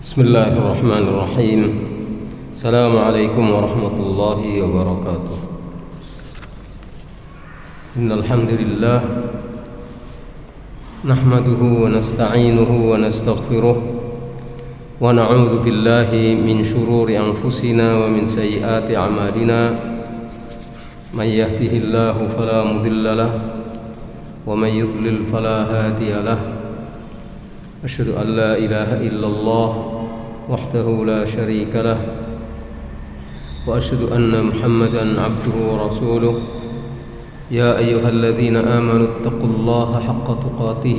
Bismillahirrahmanirrahim. Assalamualaikum warahmatullahi wabarakatuh. Innal hamdalillah nahmaduhu wa nasta'inuhu wa nastaghfiruh wa na'udzu billahi min shururi anfusina wa min sayyiati a'malina. May yahdihillahu fala mudilla lahu wa may yudlil fala hadiya lahu. Asyhadu an la ilaha illallah wahdahu la syarika lah wa asyhadu anna Muhammadan abduhu wa rasuluh. Ya ayyuhalladzina amanu taqullaha haqqa tuqatih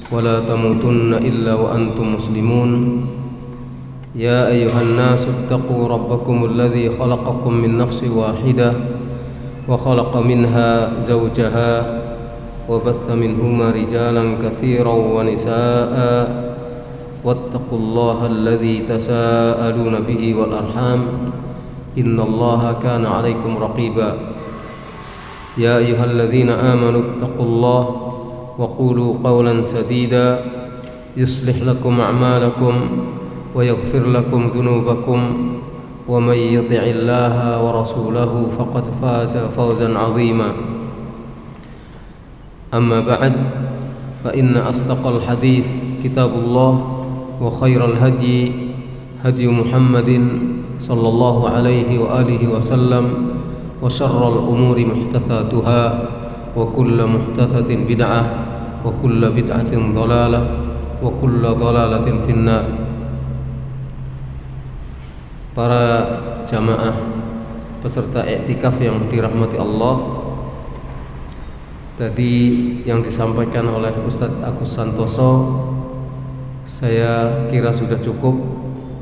wa la tamutunna illa wa antum muslimun. Ya ayyuhan nasu taqu rabbakumul ladzi khalaqakum min nafsin wahidah wa khalaqa minha zawjaha wa batha minhuma rijalan katsiran wa nisaa'a wattaqullaha alladzi tasaaluna bihi wal arham innallaha kana 'alaikum raqiba. Ya ayyuhalladzina amanu taqullaha wa qulu qawlan sadida yuslih lakum a'malakum wa yaghfir lakum dhunubakum wa may yuti'illaha wa rasulahu faqad faza fawzan 'azima. Amma ba'd, fa inna asdaqal hadits kitabullah wa khairal hadyi hadyu Muhammadin sallallahu alaihi wa alihi wasallam wa syarral umuri muhdatsatuha wa kullu muhdatsatin bid'ah wa kullu bid'atin dhalalah wa kullu dhalalatin finnar. Para jamaah peserta iktikaf yang dirahmati Allah, tadi yang disampaikan oleh Ustadz Agus Santoso saya kira sudah cukup,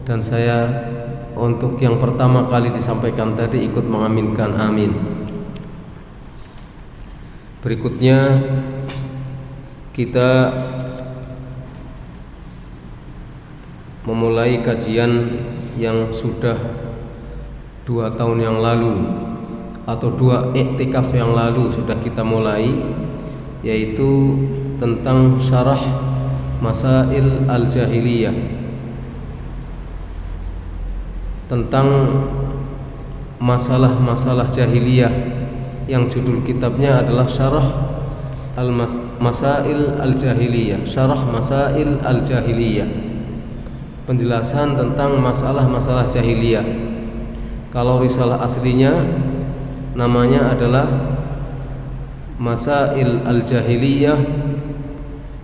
dan saya untuk yang pertama kali disampaikan tadi ikut mengaminkan amin. Berikutnya kita memulai kajian yang sudah 2 tahun yang lalu atau 2 iktikaf yang lalu sudah kita mulai, yaitu tentang syarah masail al-jahiliyah, tentang masalah-masalah jahiliyah yang judul kitabnya adalah syarah masail al-jahiliyah, syarah masail al-jahiliyah, penjelasan tentang masalah-masalah jahiliyah. Kalau risalah aslinya namanya adalah Masail al-Jahiliyah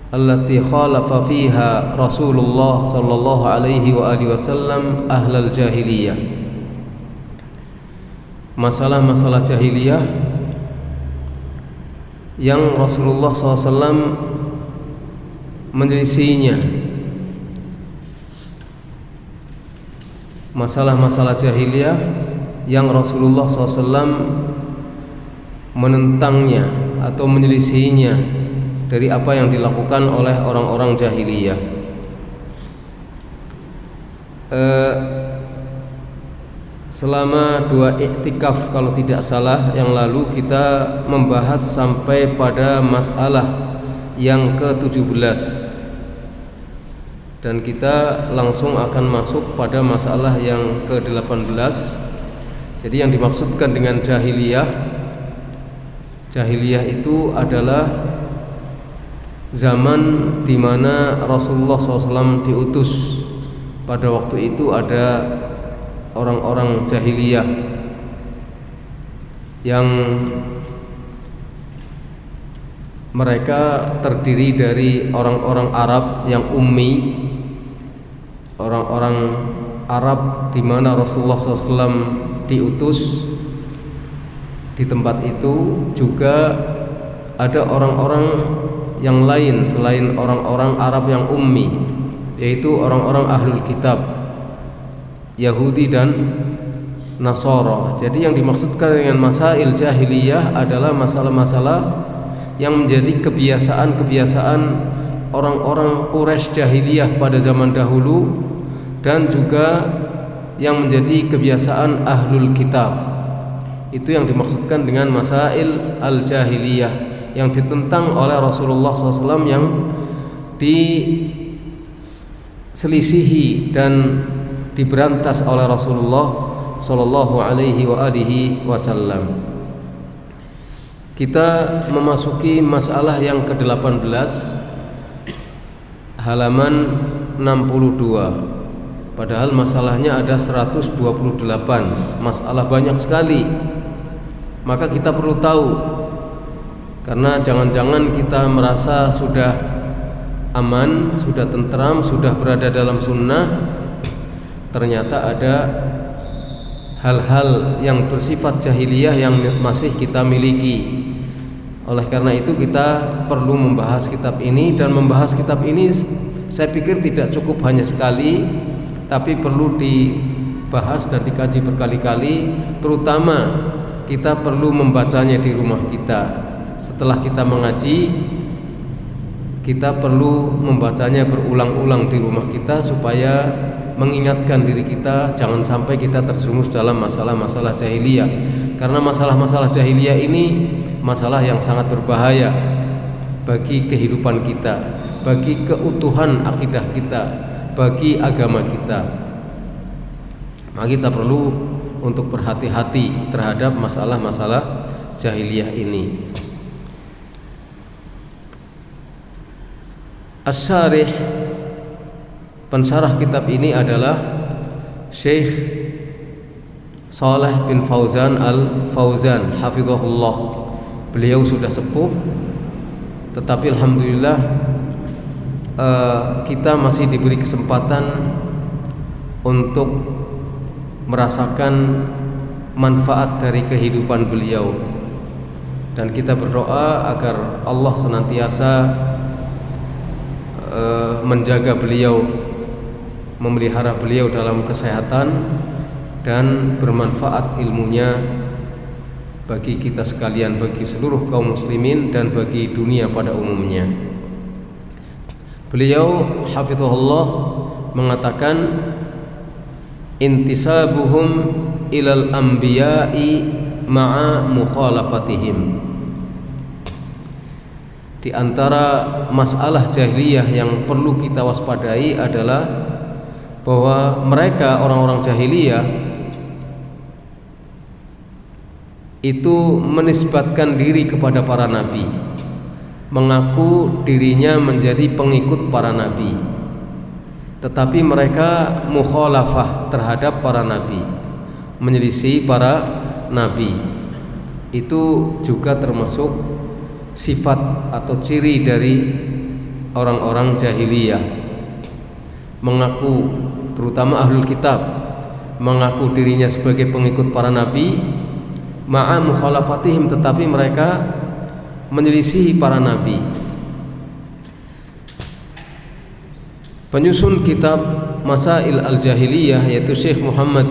allati khalafa fiha Rasulullah sallallahu alaihi wa alihi wasallam ahlal jahiliyah. Masalah-masalah jahiliyah yang Rasulullah SAW menyelisihinya. Masalah-masalah jahiliyah yang Rasulullah SAW menentangnya atau menyelisihinya dari apa yang dilakukan oleh orang-orang jahiliyah. Selama 2 iktikaf kalau tidak salah yang lalu kita membahas sampai pada masalah yang ke-17, dan kita langsung akan masuk pada masalah yang ke-18. Jadi yang dimaksudkan dengan jahiliyah itu adalah zaman di mana Rasulullah SAW diutus. Pada waktu itu ada orang-orang jahiliyah yang mereka terdiri dari orang-orang Arab yang ummi, orang-orang Arab di mana Rasulullah SAW diutus. Di tempat itu juga ada orang-orang yang lain selain orang-orang Arab yang ummi, yaitu orang-orang ahlul kitab, Yahudi dan Nasara. Jadi yang dimaksudkan dengan masail jahiliyah adalah masalah-masalah yang menjadi kebiasaan-kebiasaan orang-orang Quraisy jahiliyah pada zaman dahulu, dan juga yang menjadi kebiasaan ahlul kitab. Itu yang dimaksudkan dengan masail al-jahiliyah yang ditentang oleh Rasulullah SAW, yang di diselisihi dan diberantas oleh Rasulullah sallallahu alaihi wasallam. Kita memasuki masalah yang ke-18, halaman 62. Padahal masalahnya ada 128, masalah banyak sekali. Maka kita perlu tahu, karena jangan-jangan kita merasa sudah aman, sudah tentram, sudah berada dalam sunnah, ternyata ada hal-hal yang bersifat jahiliyah yang masih kita miliki. Oleh karena itu kita perlu membahas kitab ini, dan membahas kitab ini saya pikir tidak cukup hanya sekali, tapi perlu dibahas dan dikaji berkali-kali. Terutama kita perlu membacanya di rumah kita. Setelah kita mengaji, kita perlu membacanya berulang-ulang di rumah kita supaya mengingatkan diri kita jangan sampai kita terjerumus dalam masalah-masalah jahiliyah. Karena masalah-masalah jahiliyah ini masalah yang sangat berbahaya bagi kehidupan kita, bagi keutuhan akidah kita, bagi agama kita. Maka kita perlu untuk berhati-hati terhadap masalah-masalah jahiliyah ini. Asy-syarih, pensyarah kitab ini adalah Syekh Shalih bin Fauzan Al-Fauzan hafizahullah. Beliau sudah sepuh, tetapi alhamdulillah kita masih diberi kesempatan untuk merasakan manfaat dari kehidupan beliau, dan kita berdoa agar Allah senantiasa menjaga beliau, memelihara beliau dalam kesehatan, dan bermanfaat ilmunya bagi kita sekalian, bagi seluruh kaum muslimin dan bagi dunia pada umumnya. Beliau hafizahullah mengatakan, intisabuhum ilal anbiya'i ma'a mukhalafatihim. Di antara masalah jahiliyah yang perlu kita waspadai adalah bahwa mereka, orang-orang jahiliyah, itu menisbatkan diri kepada para nabi, mengaku dirinya menjadi pengikut para nabi, tetapi mereka mukhalafah terhadap para nabi, menyelisih para nabi. Itu juga termasuk sifat atau ciri dari orang-orang jahiliyah. Mengaku, terutama ahlul kitab, mengaku dirinya sebagai pengikut para nabi, ma'a mukhalafatihim, tetapi mereka menyelisihi para nabi. Penyusun kitab Masail al-Jahiliyah yaitu Syekh Muhammad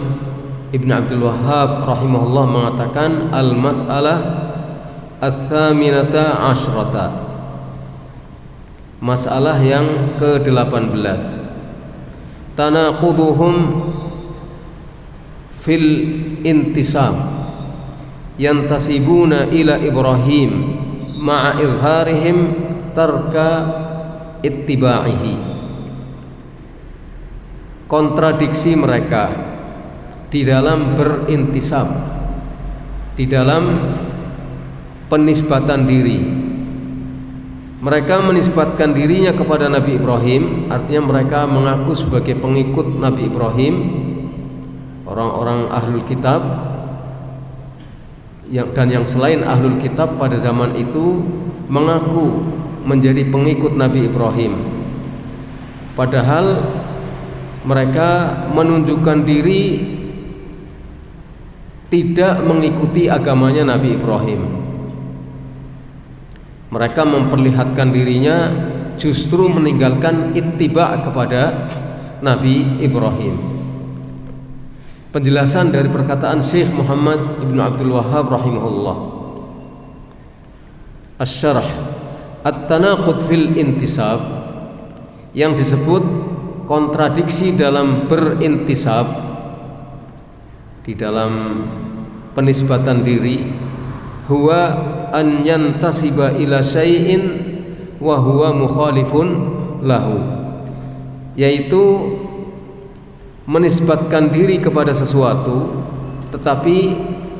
Ibn Abdul Wahhab rahimahullah mengatakan, al-mas'alah ats-tsaminata asyrata, masalah yang ke-18, tanaquduhum fil intisab, yantasibuna ila Ibrahim ma'a izharihim tarka ittiba'ihi. Kontradiksi mereka di dalam berintisab, di dalam penisbatan diri. Mereka menisbatkan dirinya kepada Nabi Ibrahim, artinya mereka mengaku sebagai pengikut Nabi Ibrahim. Orang-orang ahlul kitab dan yang selain ahlul kitab pada zaman itu mengaku menjadi pengikut Nabi Ibrahim, padahal mereka menunjukkan diri tidak mengikuti agamanya Nabi Ibrahim. Mereka memperlihatkan dirinya justru meninggalkan ittiba kepada Nabi Ibrahim. Penjelasan dari perkataan Syekh Muhammad Ibn Abdul Wahhab rahimahullah. Asy-syarh, at-tanaqud fil intisab, yang disebut kontradiksi dalam berintisab, di dalam penisbatan diri, huwa an yantasiba ila syai'in wa huwa mukhalifun lahu, yaitu menisbatkan diri kepada sesuatu tetapi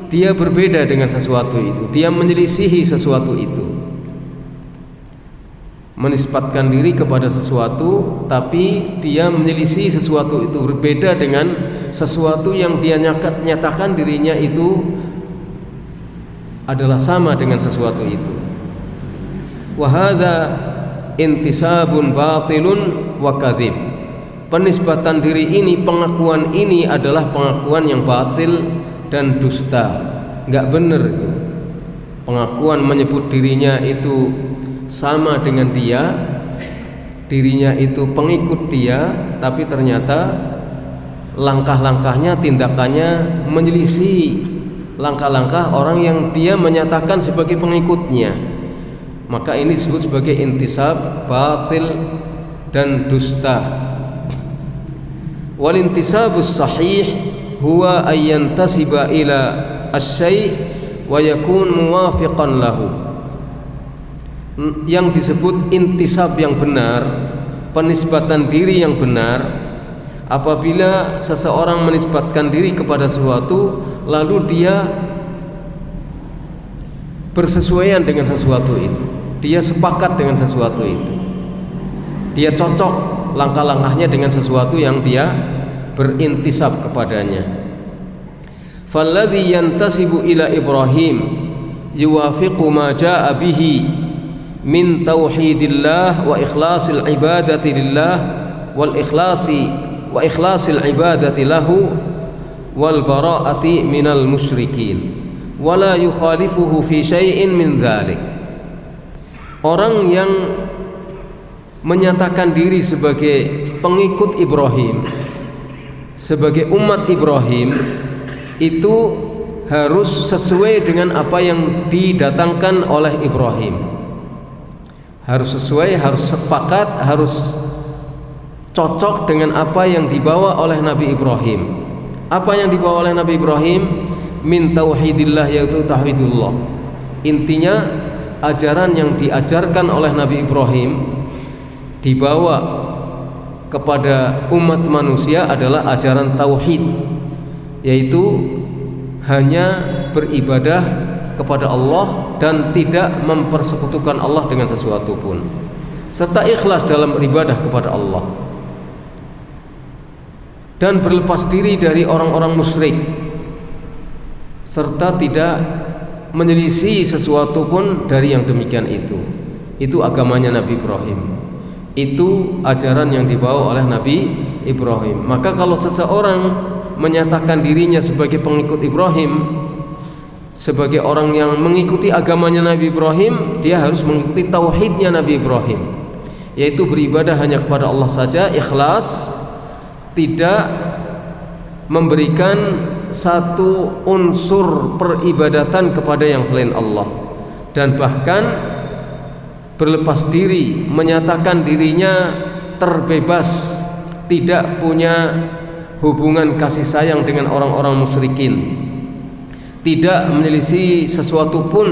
dia berbeda dengan sesuatu itu, dia menyelisihi sesuatu itu. Menisbatkan diri kepada sesuatu tapi dia menyelisih sesuatu itu, berbeda dengan sesuatu yang dia nyatakan dirinya itu adalah sama dengan sesuatu itu. Wa hadza intisabun batilun wa kadzib. Penisbatan diri ini, pengakuan ini adalah pengakuan yang batil dan dusta, enggak benar itu. Pengakuan menyebut dirinya itu sama dengan dia, dirinya itu pengikut dia, tapi ternyata langkah-langkahnya, tindakannya menyelisih langkah-langkah orang yang dia menyatakan sebagai pengikutnya. Maka ini disebut sebagai intisab batil dan dusta. Wal intisabus sahih huwa ayyantasiba ila asy-syai' wa yakun muwafiqan lahu. Yang disebut intisab yang benar, penisbatan diri yang benar, apabila seseorang menisbatkan diri kepada sesuatu lalu dia bersesuaian dengan sesuatu itu, dia sepakat dengan sesuatu itu, dia cocok langkah-langkahnya dengan sesuatu yang dia berintisab kepadanya. Falladhi yantasibu ila Ibrahim yuwafiqu ma jaa bihi min tauhidillah wa ikhlasil ibadati lillah wal ikhlasi wa ikhlasil ibadati lahu wal bara'ati minal musyrikin wala yukhalifuhu fi syai'in min dzalik. Orang yang menyatakan diri sebagai pengikut Ibrahim, sebagai umat Ibrahim, itu harus sesuai dengan apa yang didatangkan oleh Ibrahim. Harus sesuai, harus sepakat, harus cocok dengan apa yang dibawa oleh Nabi Ibrahim. Apa yang dibawa oleh Nabi Ibrahim? Min tauhidillah, yaitu tauhidullah. Intinya ajaran yang diajarkan oleh Nabi Ibrahim dibawa kepada umat manusia adalah ajaran tauhid, yaitu hanya beribadah kepada Allah dan tidak mempersekutukan Allah dengan sesuatu pun, serta ikhlas dalam beribadah kepada Allah dan berlepas diri dari orang-orang musyrik, serta tidak menyelisih sesuatu pun dari yang demikian itu. Itu agamanya Nabi Ibrahim, itu ajaran yang dibawa oleh Nabi Ibrahim. Maka kalau seseorang menyatakan dirinya sebagai pengikut Ibrahim, sebagai orang yang mengikuti agamanya Nabi Ibrahim, dia harus mengikuti tauhidnya Nabi Ibrahim, yaitu beribadah hanya kepada Allah saja, ikhlas, tidak memberikan satu unsur peribadatan kepada yang selain Allah, dan bahkan berlepas diri, menyatakan dirinya terbebas, tidak punya hubungan kasih sayang dengan orang-orang musyrikin, tidak menyelisih sesuatu pun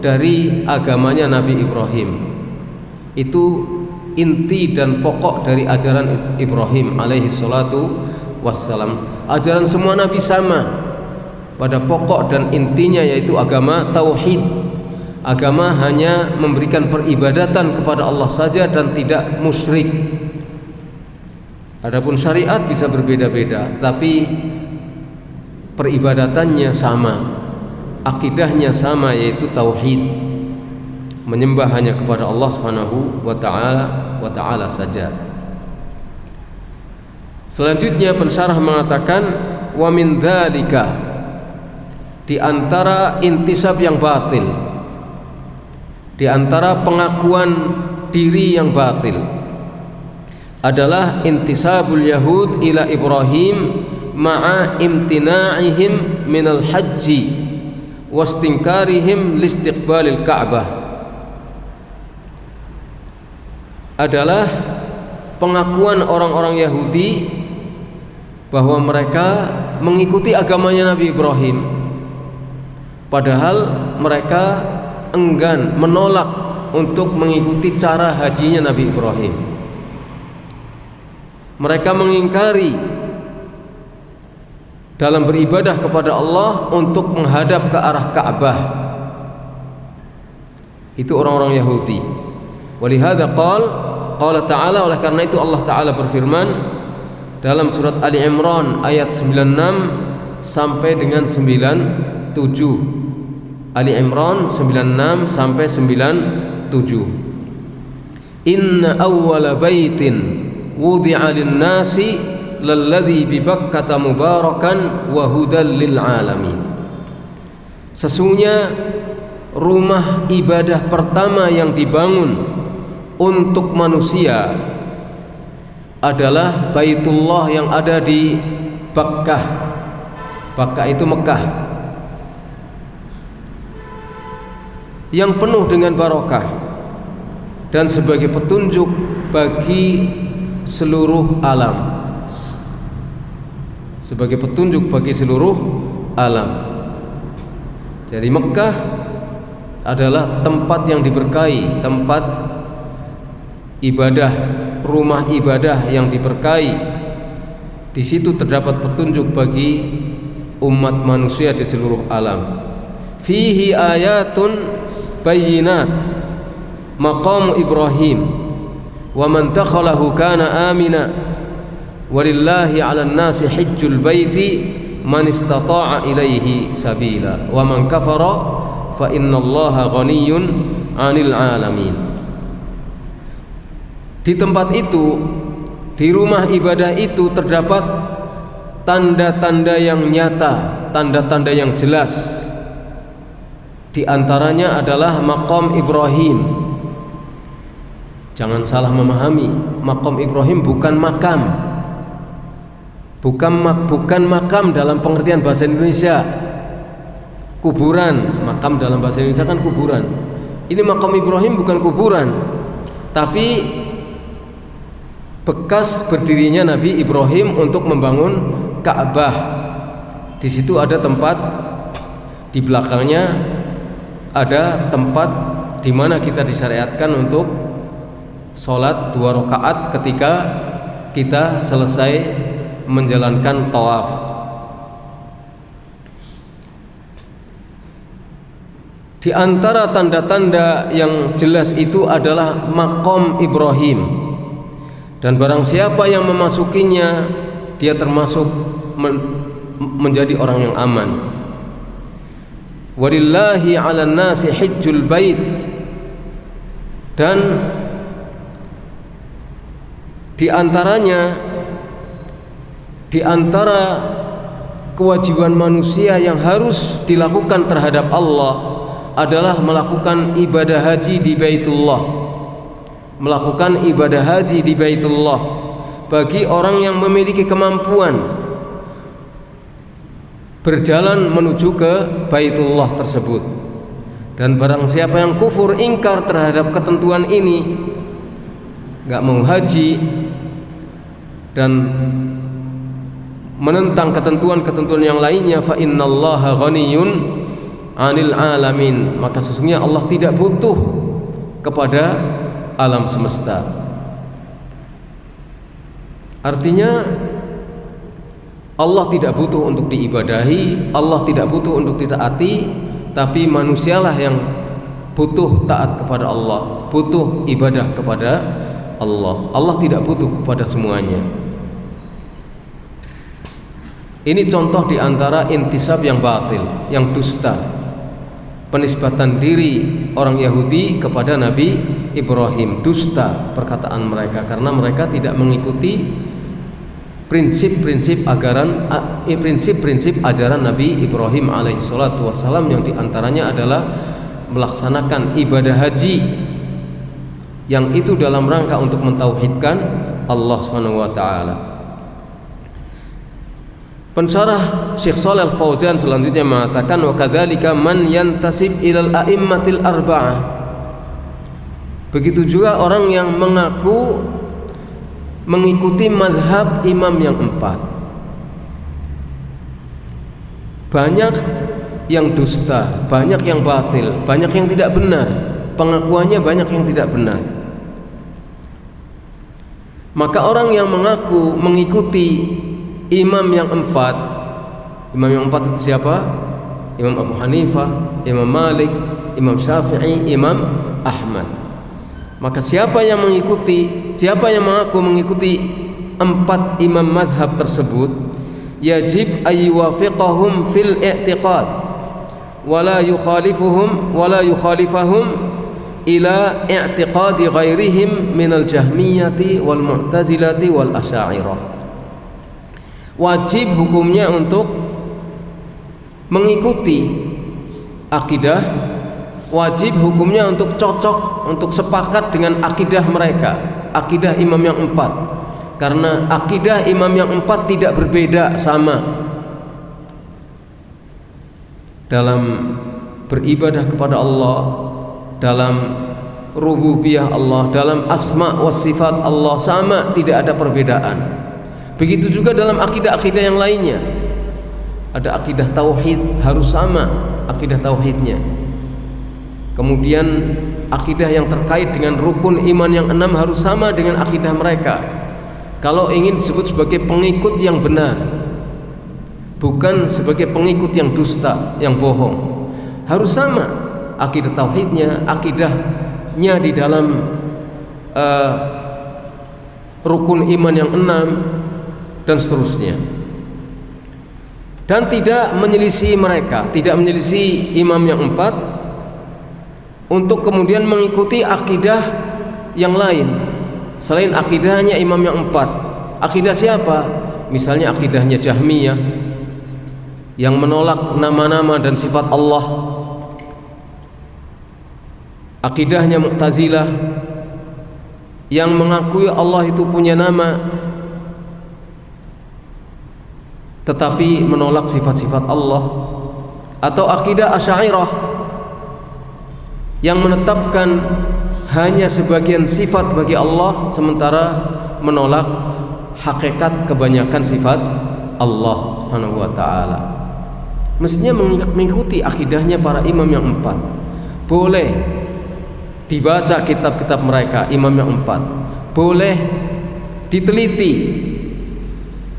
dari agamanya Nabi Ibrahim. Itu inti dan pokok dari ajaran Ibrahim alaihi salatu wassalam. Ajaran semua nabi sama pada pokok dan intinya, yaitu agama tauhid. Agama hanya memberikan peribadatan kepada Allah saja dan tidak musyrik. Adapun syariat bisa berbeda-beda, tapi peribadatannya sama, akidahnya sama, yaitu tauhid, menyembah hanya kepada Allah Subhanahu wa taala saja. Selanjutnya pensyarah mengatakan, wa min dzalika, di antara intisab yang batil, di antara pengakuan diri yang batil adalah intisabul yahud ila Ibrahim ma'a imtina'ihim minal hajji wastinkarihim listiqbalil Ka'bah. Adalah pengakuan orang-orang Yahudi bahwa mereka mengikuti agamanya Nabi Ibrahim, padahal mereka enggan, menolak untuk mengikuti cara hajinya Nabi Ibrahim. mereka mengingkari dalam beribadah kepada Allah untuk menghadap ke arah Ka'bah. Itu orang-orang Yahudi. Walihada qala ta'ala, oleh karena itu Allah Ta'ala berfirman dalam surat Ali Imran ayat 96 sampai dengan 97. Ali Imran 96 sampai 97. Inna awwala baitin wudi'a lin-nasi lalladzi bi Bakkata mubarakan wa hudal lil alamin. Sesungguhnya rumah ibadah pertama yang dibangun untuk manusia adalah Baitullah yang ada di Bakkah. Bakkah itu Mekah, yang penuh dengan barokah dan sebagai petunjuk bagi seluruh alam. Sebagai petunjuk bagi seluruh alam. Jadi Mekah adalah tempat yang diberkahi, tempat ibadah, rumah ibadah yang diberkahi. Di situ terdapat petunjuk bagi umat manusia di seluruh alam. Fihi ayatun bayyinat maqam Ibrahim wa man dakhalahu kana amina walillahi 'alan nasi hajjul baiti man istata'a ilaihi sabila wa man kafara fa innallaha ghaniyyun 'anil 'alamin. Di tempat itu, di rumah ibadah itu terdapat tanda-tanda yang nyata, tanda-tanda yang jelas. Di antaranya adalah maqam Ibrahim. Jangan salah memahami, maqam Ibrahim bukan makam. Bukan makam dalam pengertian bahasa Indonesia. Kuburan, makam dalam bahasa Indonesia kan kuburan. Ini maqam Ibrahim bukan kuburan, tapi bekas berdirinya Nabi Ibrahim untuk membangun Ka'bah. Di situ ada tempat, di belakangnya ada tempat di mana kita disyariatkan untuk sholat 2 rakaat ketika kita selesai menjalankan tawaf. Di antara tanda-tanda yang jelas itu adalah maqam Ibrahim, dan barang siapa yang memasukinya dia termasuk menjadi orang yang aman. Walillahi 'alan nasi hajjul bait, dan di antara kewajiban manusia yang harus dilakukan terhadap Allah adalah melakukan ibadah haji di Baitullah. Melakukan ibadah haji di Baitullah bagi orang yang memiliki kemampuan berjalan menuju ke Baitullah tersebut. Dan barang siapa yang kufur, ingkar terhadap ketentuan ini, enggak mau haji dan menentang ketentuan-ketentuan yang lainnya, fa innallaha ghaniyyun 'anil 'alamin, maka sesungguhnya Allah tidak butuh kepada alam semesta. Artinya Allah tidak butuh untuk diibadahi, Allah tidak butuh untuk ditaati, tapi manusialah yang butuh taat kepada Allah, butuh ibadah kepada Allah. Allah tidak butuh kepada semuanya. Ini contoh di antara intisab yang batil, yang dusta, penisbatan diri orang Yahudi kepada Nabi Ibrahim. Dusta perkataan mereka karena mereka tidak mengikuti prinsip-prinsip ajaran Nabi Ibrahim alaihissalatu wassalam, yang diantaranya adalah melaksanakan ibadah haji, yang itu dalam rangka untuk mentauhidkan Allah Subhanahu wa taala. Pensyarah Syekh Shalih Al-Fauzan selanjutnya mengatakan, wa kadzalika man yantasib ilal a'immatil arba'ah. Begitu juga orang yang mengaku mengikuti mazhab imam yang 4. Banyak yang dusta, banyak yang batil, banyak yang tidak benar. Pengakuannya banyak yang tidak benar. Maka orang yang mengaku mengikuti imam yang empat itu siapa? Imam Abu Hanifah, Imam Malik, Imam Syafi'i, Imam Ahmad. Maka siapa yang mengaku mengikuti empat imam madhab tersebut, yajib ayyuwafiqahum fil i'tiqad wala yukhalifahum ila i'tiqadi ghairihim minal jahmiyati wal mu'tazilati wal asy'ariyah. Wajib hukumnya untuk mengikuti akidah, wajib hukumnya untuk cocok, untuk sepakat dengan akidah mereka, akidah imam yang empat. Karena akidah imam yang empat tidak berbeda, sama dalam beribadah kepada Allah, dalam rububiyah Allah, dalam asma wa sifat Allah, sama, tidak ada perbedaan. Begitu juga dalam akidah-akidah yang lainnya. Ada akidah tauhid, harus sama akidah tauhidnya. Kemudian akidah yang terkait dengan rukun iman yang 6 harus sama dengan akidah mereka. Kalau ingin disebut sebagai pengikut yang benar, bukan sebagai pengikut yang dusta, yang bohong, harus sama akidah tauhidnya, akidahnya di dalam rukun iman yang 6 dan seterusnya. Dan tidak menyelisih mereka, tidak menyelisih imam yang 4 untuk kemudian mengikuti akidah yang lain selain akidahnya imam yang 4. Akidah siapa? Misalnya akidahnya Jahmiyah yang menolak nama-nama dan sifat Allah, akidahnya Mu'tazilah yang mengakui Allah itu punya nama tetapi menolak sifat-sifat Allah, atau akidah Asy'ariyah yang menetapkan hanya sebagian sifat bagi Allah sementara menolak hakikat kebanyakan sifat Allah Subhanahu wa taala. Mestinya mengikuti akidahnya para imam yang 4. Boleh dibaca kitab-kitab mereka imam yang 4. Boleh diteliti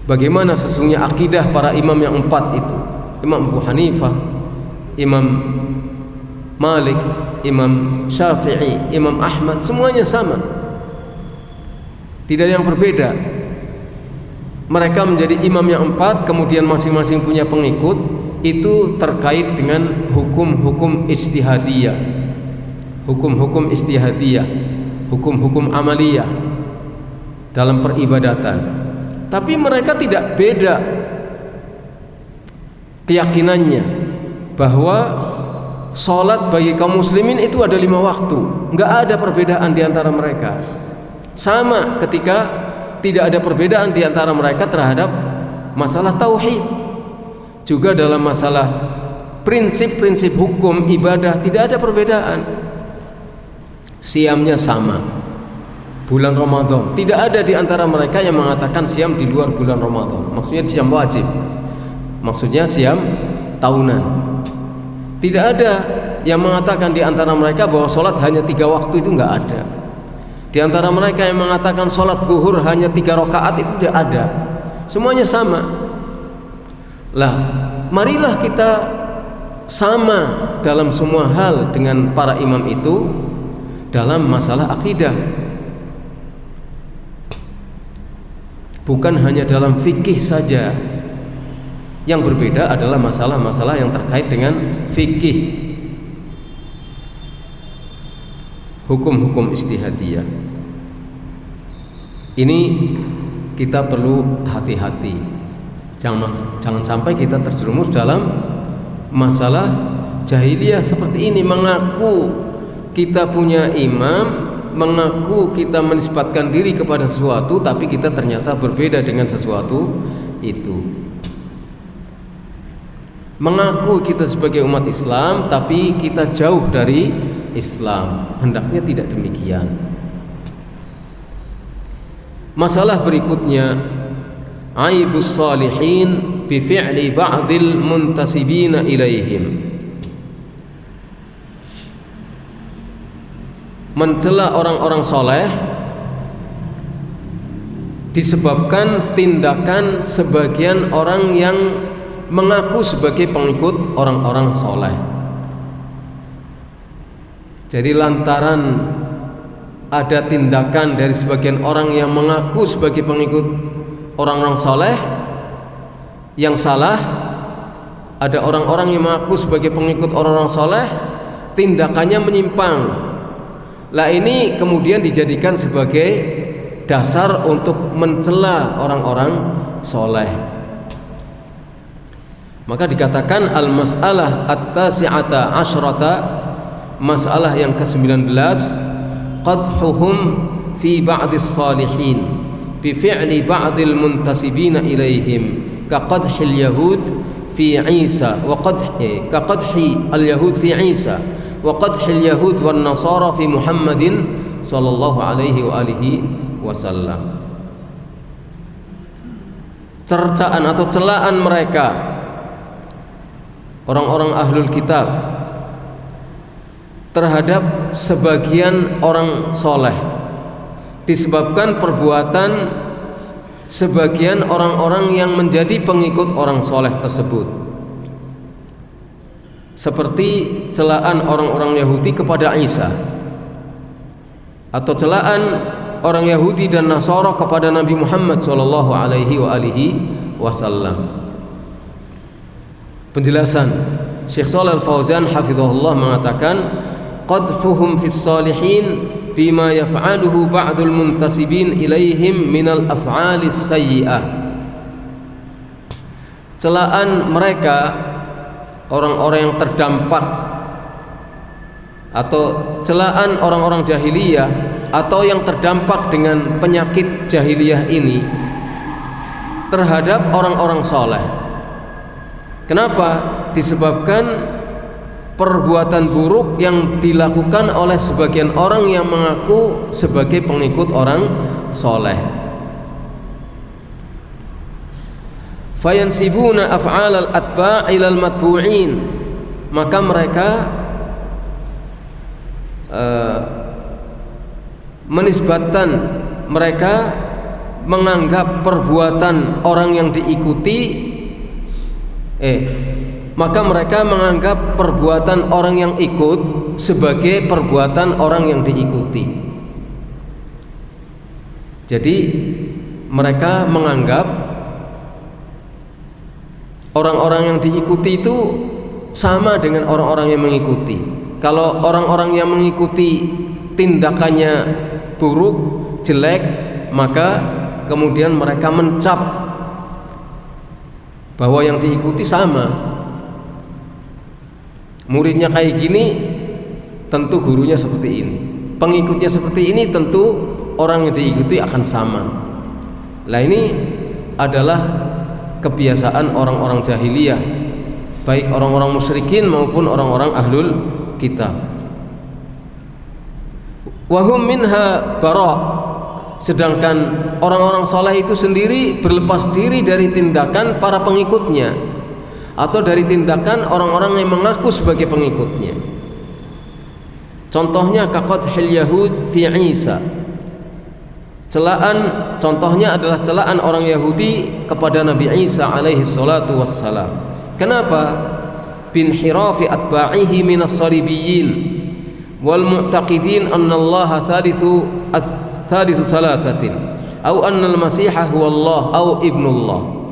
bagaimana sesungguhnya akidah para imam yang 4 itu. Imam Abu Hanifah, Imam Malik, Imam Syafi'i, Imam Ahmad, semuanya sama, tidak ada yang berbeda. Mereka menjadi imam yang 4, kemudian masing-masing punya pengikut. Itu terkait dengan hukum-hukum ijtihadiyah, hukum-hukum istihadiyah, hukum-hukum amaliyah dalam peribadatan. Tapi mereka tidak beda keyakinannya bahwa sholat bagi kaum muslimin itu ada 5 waktu. Nggak ada perbedaan di antara mereka. Sama ketika tidak ada perbedaan di antara mereka terhadap masalah tauhid. Juga dalam masalah prinsip-prinsip hukum ibadah tidak ada perbedaan. Siamnya sama, bulan Ramadan, tidak ada di antara mereka yang mengatakan siam di luar bulan Ramadan. Maksudnya siam wajib, maksudnya siam tahunan. Tidak ada yang mengatakan di antara mereka bahwa sholat hanya 3 waktu, itu nggak ada. Di antara mereka yang mengatakan sholat zuhur hanya 3 rakaat, itu tidak ada. Semuanya sama. Lah, marilah kita sama dalam semua hal dengan para imam itu dalam masalah akidah. Bukan hanya dalam fikih saja. Yang berbeda adalah masalah-masalah yang terkait dengan fikih, hukum-hukum ijtihadiyah. Ini kita perlu hati-hati. Jangan sampai kita terjerumus dalam masalah jahiliyah seperti ini, mengaku kita punya imam, mengaku kita menisbatkan diri kepada sesuatu, tapi kita ternyata berbeda dengan sesuatu itu. Mengaku kita sebagai umat Islam, tapi kita jauh dari Islam. Hendaknya tidak demikian. Masalah berikutnya, aibus salihin bi fi'li ba'dil muntasibina ilaihim. Mencela orang-orang soleh disebabkan tindakan sebagian orang yang mengaku sebagai pengikut orang-orang soleh. Jadi lantaran ada tindakan dari sebagian orang yang mengaku sebagai pengikut orang-orang soleh yang salah, ada orang-orang yang mengaku sebagai pengikut orang-orang soleh, tindakannya menyimpang. Lah ini kemudian dijadikan sebagai dasar untuk mencela orang-orang soleh. Maka dikatakan al-mas'alah at-tasi'ata asyrata, masalah yang ke-19, qadhuhum fi ba'dis salihin bi fi'li ba'dil muntasibina ilaihim ka qadhil yahud fi Isa wa qadhi ka qadhi al-yahud fi Isa wa qadhil yahud wan nasara fi Muhammadin sallallahu alaihi wa alihi wasallam. Cercaan atau celaan mereka orang-orang ahlul kitab terhadap sebagian orang soleh disebabkan perbuatan sebagian orang-orang yang menjadi pengikut orang soleh tersebut, seperti celaan orang-orang Yahudi kepada Isa atau celaan orang Yahudi dan Nasara kepada Nabi Muhammad sallallahu alaihi wasallam. Penjelasan Syekh Shalih Al-Fauzan hafizahullah mengatakan qadhuhum fis salihin bima yaf'aluhu ba'dul muntasibin ilaihim minal af'alis sayyi'ah. Celaan mereka orang-orang yang terdampak atau celaan orang-orang jahiliyah atau yang terdampak dengan penyakit jahiliyah ini terhadap orang-orang soleh. Kenapa? Disebabkan perbuatan buruk yang dilakukan oleh sebagian orang yang mengaku sebagai pengikut orang soleh. Fayansibuna af'alal atba' ilal matbu'in, maka mereka menisbatkan, mereka menganggap perbuatan orang yang diikuti maka mereka menganggap perbuatan orang yang ikut sebagai perbuatan orang yang diikuti. Jadi mereka menganggap orang-orang yang diikuti itu sama dengan orang-orang yang mengikuti. Kalau orang-orang yang mengikuti tindakannya buruk, jelek, maka kemudian mereka mencap bahwa yang diikuti sama. Muridnya kayak gini, tentu gurunya seperti ini. Pengikutnya seperti ini, tentu orang yang diikuti akan sama. Nah, ini adalah kebiasaan orang-orang jahiliyah, baik orang-orang musyrikin maupun orang-orang ahlul kitab. Wahum minha bara', sedangkan orang-orang soleh itu sendiri berlepas diri dari tindakan para pengikutnya atau dari tindakan orang-orang yang mengaku sebagai pengikutnya. Contohnya kaqadhil yahud fi Isa. Contohnya adalah celaan orang Yahudi kepada Nabi Isa alaihi salatu wassalam. Kenapa? Binhirafi atba'ihi minas salibiyyin wal mu'taqidin anna Allah thalithu thalathatin au anna al-masiha huwa Allah au ibnullah.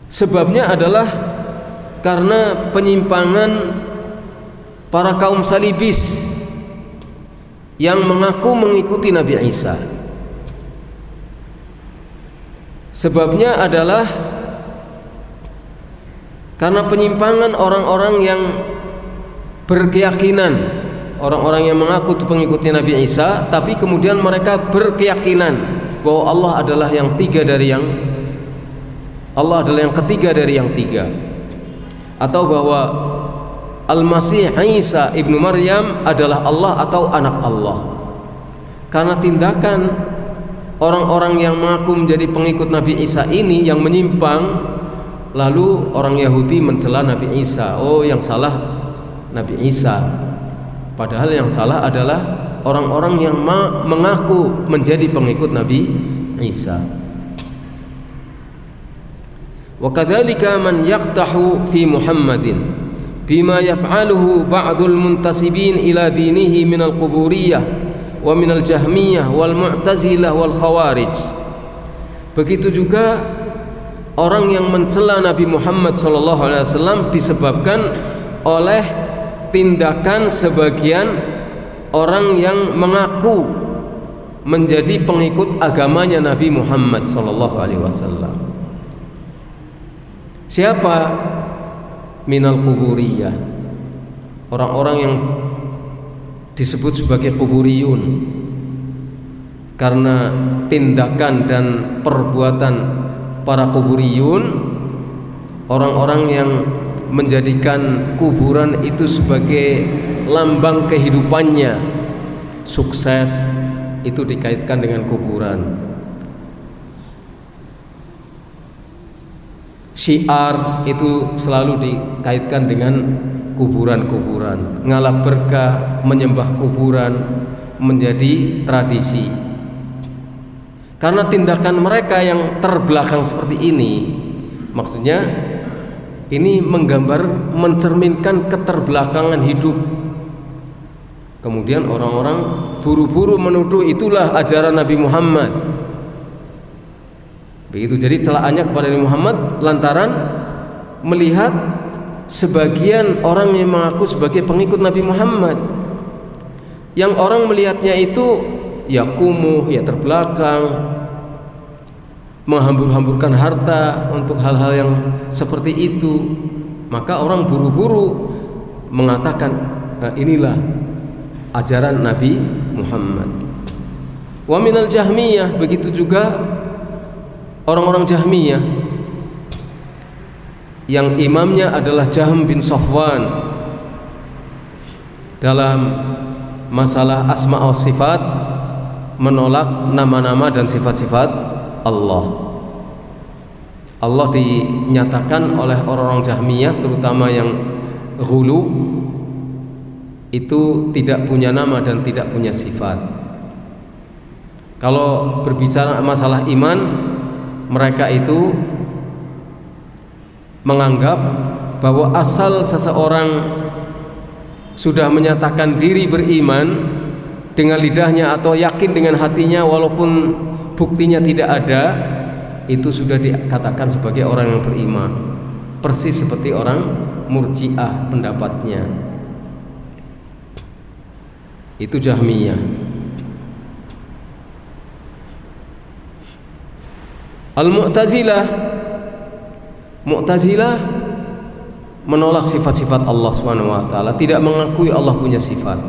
Sebabnya adalah karena penyimpangan para kaum salibis yang mengaku mengikuti Nabi Isa. Sebabnya adalah karena penyimpangan orang-orang yang berkeyakinan, orang-orang yang mengaku pengikutnya Nabi Isa, tapi kemudian mereka berkeyakinan bahwa Allah adalah yang ketiga dari yang tiga, atau bahwa Al-Masih Isa ibnu Maryam adalah Allah atau anak Allah. Karena tindakan orang-orang yang mengaku menjadi pengikut Nabi Isa ini yang menyimpang, lalu orang Yahudi mencela Nabi Isa. Oh, yang salah Nabi Isa, padahal yang salah adalah orang-orang yang mengaku menjadi pengikut Nabi Isa. Wa kadzalika man yaqtahu fi Muhammadin bima yaf'aluhu ba'dul muntasibin ila dinihi minal quburiyah wa minal jahmiyah wal mu'tazilah wal khawarij. Begitu juga orang yang mencela Nabi Muhammad SAW disebabkan oleh tindakan sebagian orang yang mengaku menjadi pengikut agamanya Nabi Muhammad SAW. Siapa? Minal kuburiyah, orang-orang yang disebut sebagai kuburiyun karena tindakan dan perbuatan para kuburiyun, orang-orang yang menjadikan kuburan itu sebagai lambang kehidupannya. Sukses itu dikaitkan dengan kuburan. Syiar itu selalu dikaitkan dengan kuburan-kuburan. Ngalap berkah, menyembah kuburan menjadi tradisi. Karena tindakan mereka yang terbelakang seperti ini, maksudnya ini menggambar, mencerminkan keterbelakangan hidup. Kemudian orang-orang buru-buru menuduh itulah ajaran Nabi Muhammad. Begitu, jadi celaannya kepada Nabi Muhammad lantaran melihat sebagian orang yang mengaku sebagai pengikut Nabi Muhammad, yang orang melihatnya itu ya kumuh, ya terbelakang, menghambur-hamburkan harta untuk hal-hal yang seperti itu. Maka orang buru-buru mengatakan inilah ajaran Nabi Muhammad. Wa minal jahmiyah, begitu juga orang-orang Jahmiyah yang imamnya adalah Jahm bin Safwan dalam masalah asma wa sifat, menolak nama-nama dan sifat-sifat Allah. Allah dinyatakan oleh orang-orang Jahmiyah, terutama yang ghulu, itu tidak punya nama dan tidak punya sifat. Kalau berbicara masalah iman, mereka itu menganggap bahwa asal seseorang sudah menyatakan diri beriman dengan lidahnya atau yakin dengan hatinya walaupun buktinya tidak ada, itu sudah dikatakan sebagai orang yang beriman. Persis seperti orang Murji'ah pendapatnya. Itu Jahmiyah. Al-Mu'tazilah, Mu'tazilah menolak sifat-sifat Allah SWT, tidak mengakui Allah punya sifat.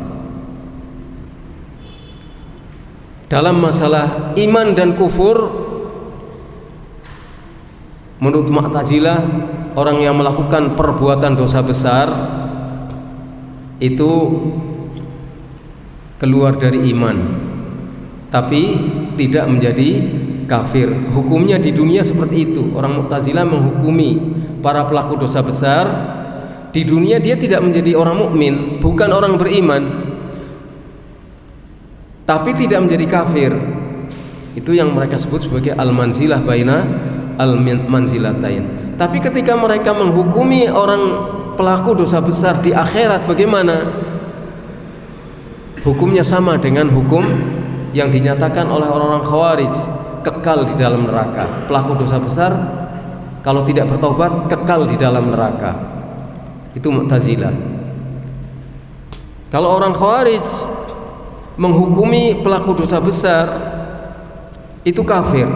Dalam masalah iman dan kufur, menurut Mu'tazilah, orang yang melakukan perbuatan dosa besar itu keluar dari iman, tapi tidak menjadi kafir. Hukumnya di dunia seperti itu. Orang Mu'tazilah menghukumi para pelaku dosa besar di dunia, dia tidak menjadi orang mukmin, bukan orang beriman, tapi tidak menjadi kafir. Itu yang mereka sebut sebagai al-manzilah baina al-manzilatain. Tapi ketika mereka menghukumi orang pelaku dosa besar di akhirat, bagaimana? Hukumnya sama dengan hukum yang dinyatakan oleh orang-orang Khawarij, kekal di dalam neraka. Pelaku dosa besar kalau tidak bertobat kekal di dalam neraka. Itu Mu'tazilah. Kalau orang Khawarij menghukumi pelaku dosa besar itu kafir,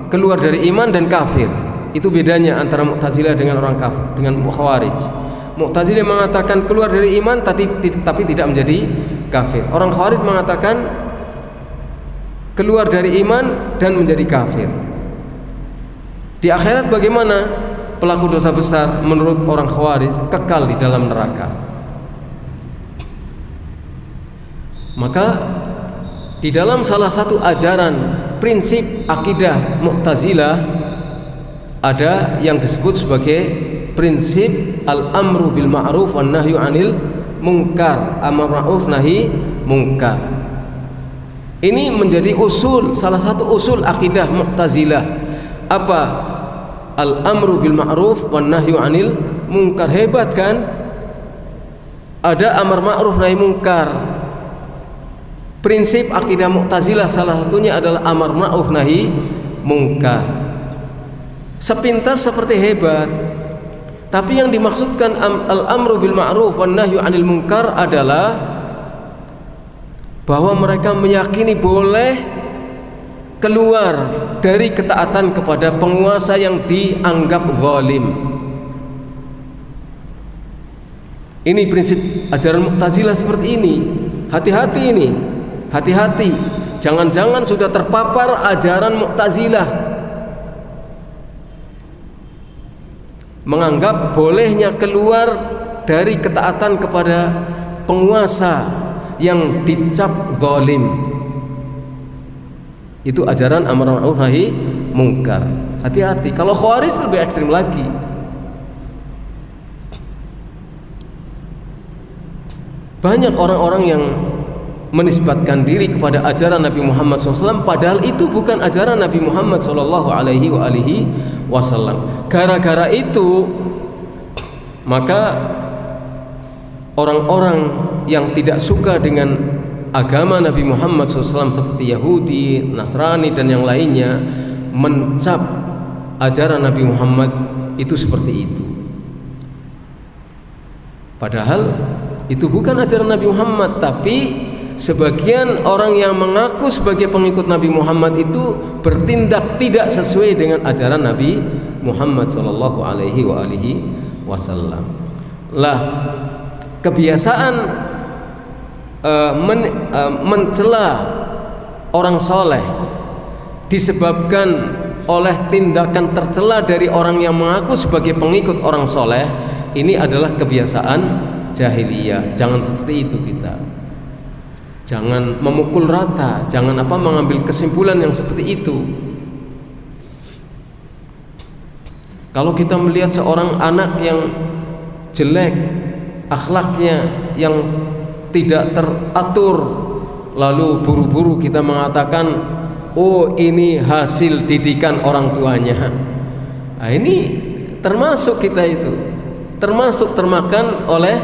keluar dari iman dan kafir. Itu bedanya antara Mu'tazilah dengan orang kafir, dengan Khawarij. Mu'tazilah mengatakan keluar dari iman tapi tidak menjadi kafir. Orang Khawarij mengatakan keluar dari iman dan menjadi kafir. Di akhirat bagaimana? Pelaku dosa besar menurut orang Khawarij kekal di dalam neraka. Maka di dalam salah satu ajaran prinsip akidah Mu'tazilah ada yang disebut sebagai prinsip al-amru bil ma'ruf wan nahyu 'anil munkar, amar ma'ruf nahi munkar. Ini menjadi usul, salah satu usul akidah Mu'tazilah. Apa? Al-amru bil ma'ruf wan nahyu 'anil munkar. Hebat kan? Ada amar ma'ruf nahi munkar. Prinsip akidah Mu'tazilah salah satunya adalah amar ma'ruf nahi munkar. Sepintas seperti hebat, tapi yang dimaksudkan al-amru bil ma'ruf wan nahyu 'anil munkar adalah bahwa mereka meyakini boleh keluar dari ketaatan kepada penguasa yang dianggap zalim. Ini prinsip ajaran Mu'tazilah seperti ini. Hati-hati ini, hati-hati. Jangan-jangan sudah terpapar ajaran Mu'tazilah, menganggap bolehnya keluar dari ketaatan kepada penguasa yang dicap zalim. Itu ajaran amar ma'ruf nahi munkar. Hati-hati. Kalau Khawarij lebih ekstrim lagi. Banyak orang-orang yang menisbatkan diri kepada ajaran Nabi Muhammad SAW, padahal itu bukan ajaran Nabi Muhammad SAW. Gara-gara itu, maka orang-orang yang tidak suka dengan agama Nabi Muhammad SAW seperti Yahudi, Nasrani dan yang lainnya mencap ajaran Nabi Muhammad itu seperti itu. Padahal itu bukan ajaran Nabi Muhammad, tapi sebagian orang yang mengaku sebagai pengikut Nabi Muhammad itu bertindak tidak sesuai dengan ajaran Nabi Muhammad SAW. Lah, kebiasaan mencela orang soleh disebabkan oleh tindakan tercela dari orang yang mengaku sebagai pengikut orang soleh. Ini adalah kebiasaan jahiliyah. Jangan seperti itu kita. Jangan memukul rata, jangan mengambil kesimpulan yang seperti itu. Kalau kita melihat seorang anak yang jelek, akhlaknya yang tidak teratur, lalu buru-buru kita mengatakan, oh ini hasil didikan orang tuanya. Nah, ini termasuk kita itu, termasuk termakan oleh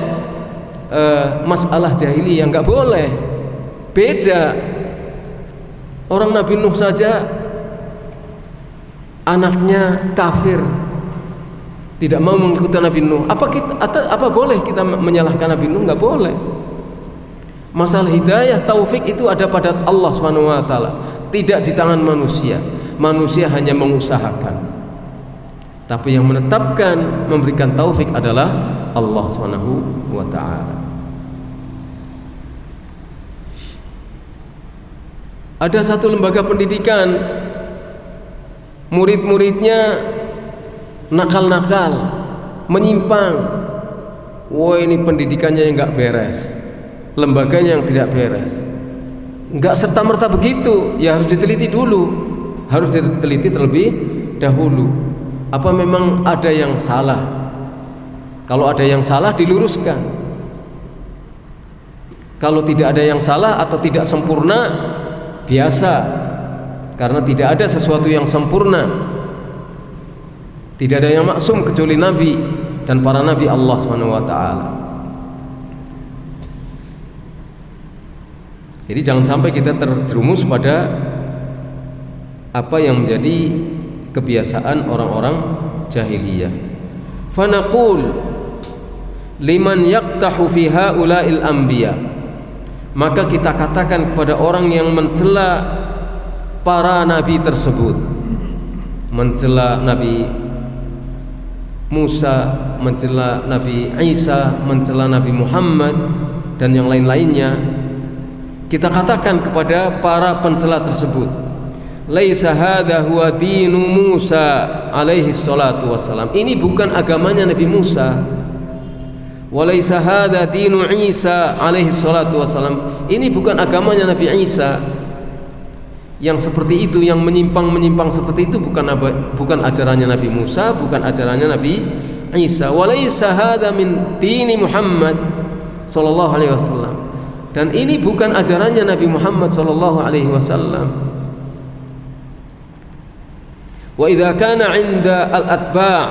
masalah jahiliyah. Nggak boleh. Beda. Orang Nabi Nuh saja anaknya kafir, tidak mau mengikuti Nabi Nuh. Apa boleh kita menyalahkan Nabi Nuh? Nggak boleh. Masalah hidayah, taufik itu ada pada Allah SWT, tidak di tangan manusia. Manusia hanya mengusahakan, tapi yang menetapkan, memberikan taufik adalah Allah SWT. Ada satu lembaga pendidikan, murid-muridnya nakal-nakal, menyimpang. Wah, ini pendidikannya yang nggak beres, lembaganya yang tidak beres. Nggak serta-merta begitu, ya harus diteliti dulu, harus diteliti terlebih dahulu. Apa memang ada yang salah? Kalau ada yang salah, diluruskan. Kalau tidak ada yang salah atau tidak sempurna, biasa, karena tidak ada sesuatu yang sempurna. Tidak ada yang maksum kecuali Nabi dan para Nabi Allah SWT. Jadi jangan sampai kita terjerumus pada apa yang menjadi kebiasaan orang-orang jahiliyah. Fanaqul liman yaqtahu fi haula'il anbiya, maka kita katakan kepada orang yang mencela para nabi tersebut, mencela Nabi Musa, mencela Nabi Isa, mencela Nabi Muhammad dan yang lain-lainnya, kita katakan kepada para pencela tersebut, laisa hadza huwa dinu Musa alaihi salatu wassalam, ini bukan agamanya Nabi Musa. Walaisa hadza dinu Isa alaihi salatu wassalam, ini bukan agamanya Nabi Isa. Yang seperti itu, yang menyimpang seperti itu bukan ajarannya Nabi Musa, bukan ajarannya Nabi Isa. Walaisa hadza min dini Muhammad sallallahu alaihi wasallam, Dan ini bukan ajarannya Nabi Muhammad sallallahu alaihi wasallam. Wa idza kana 'inda al-atba'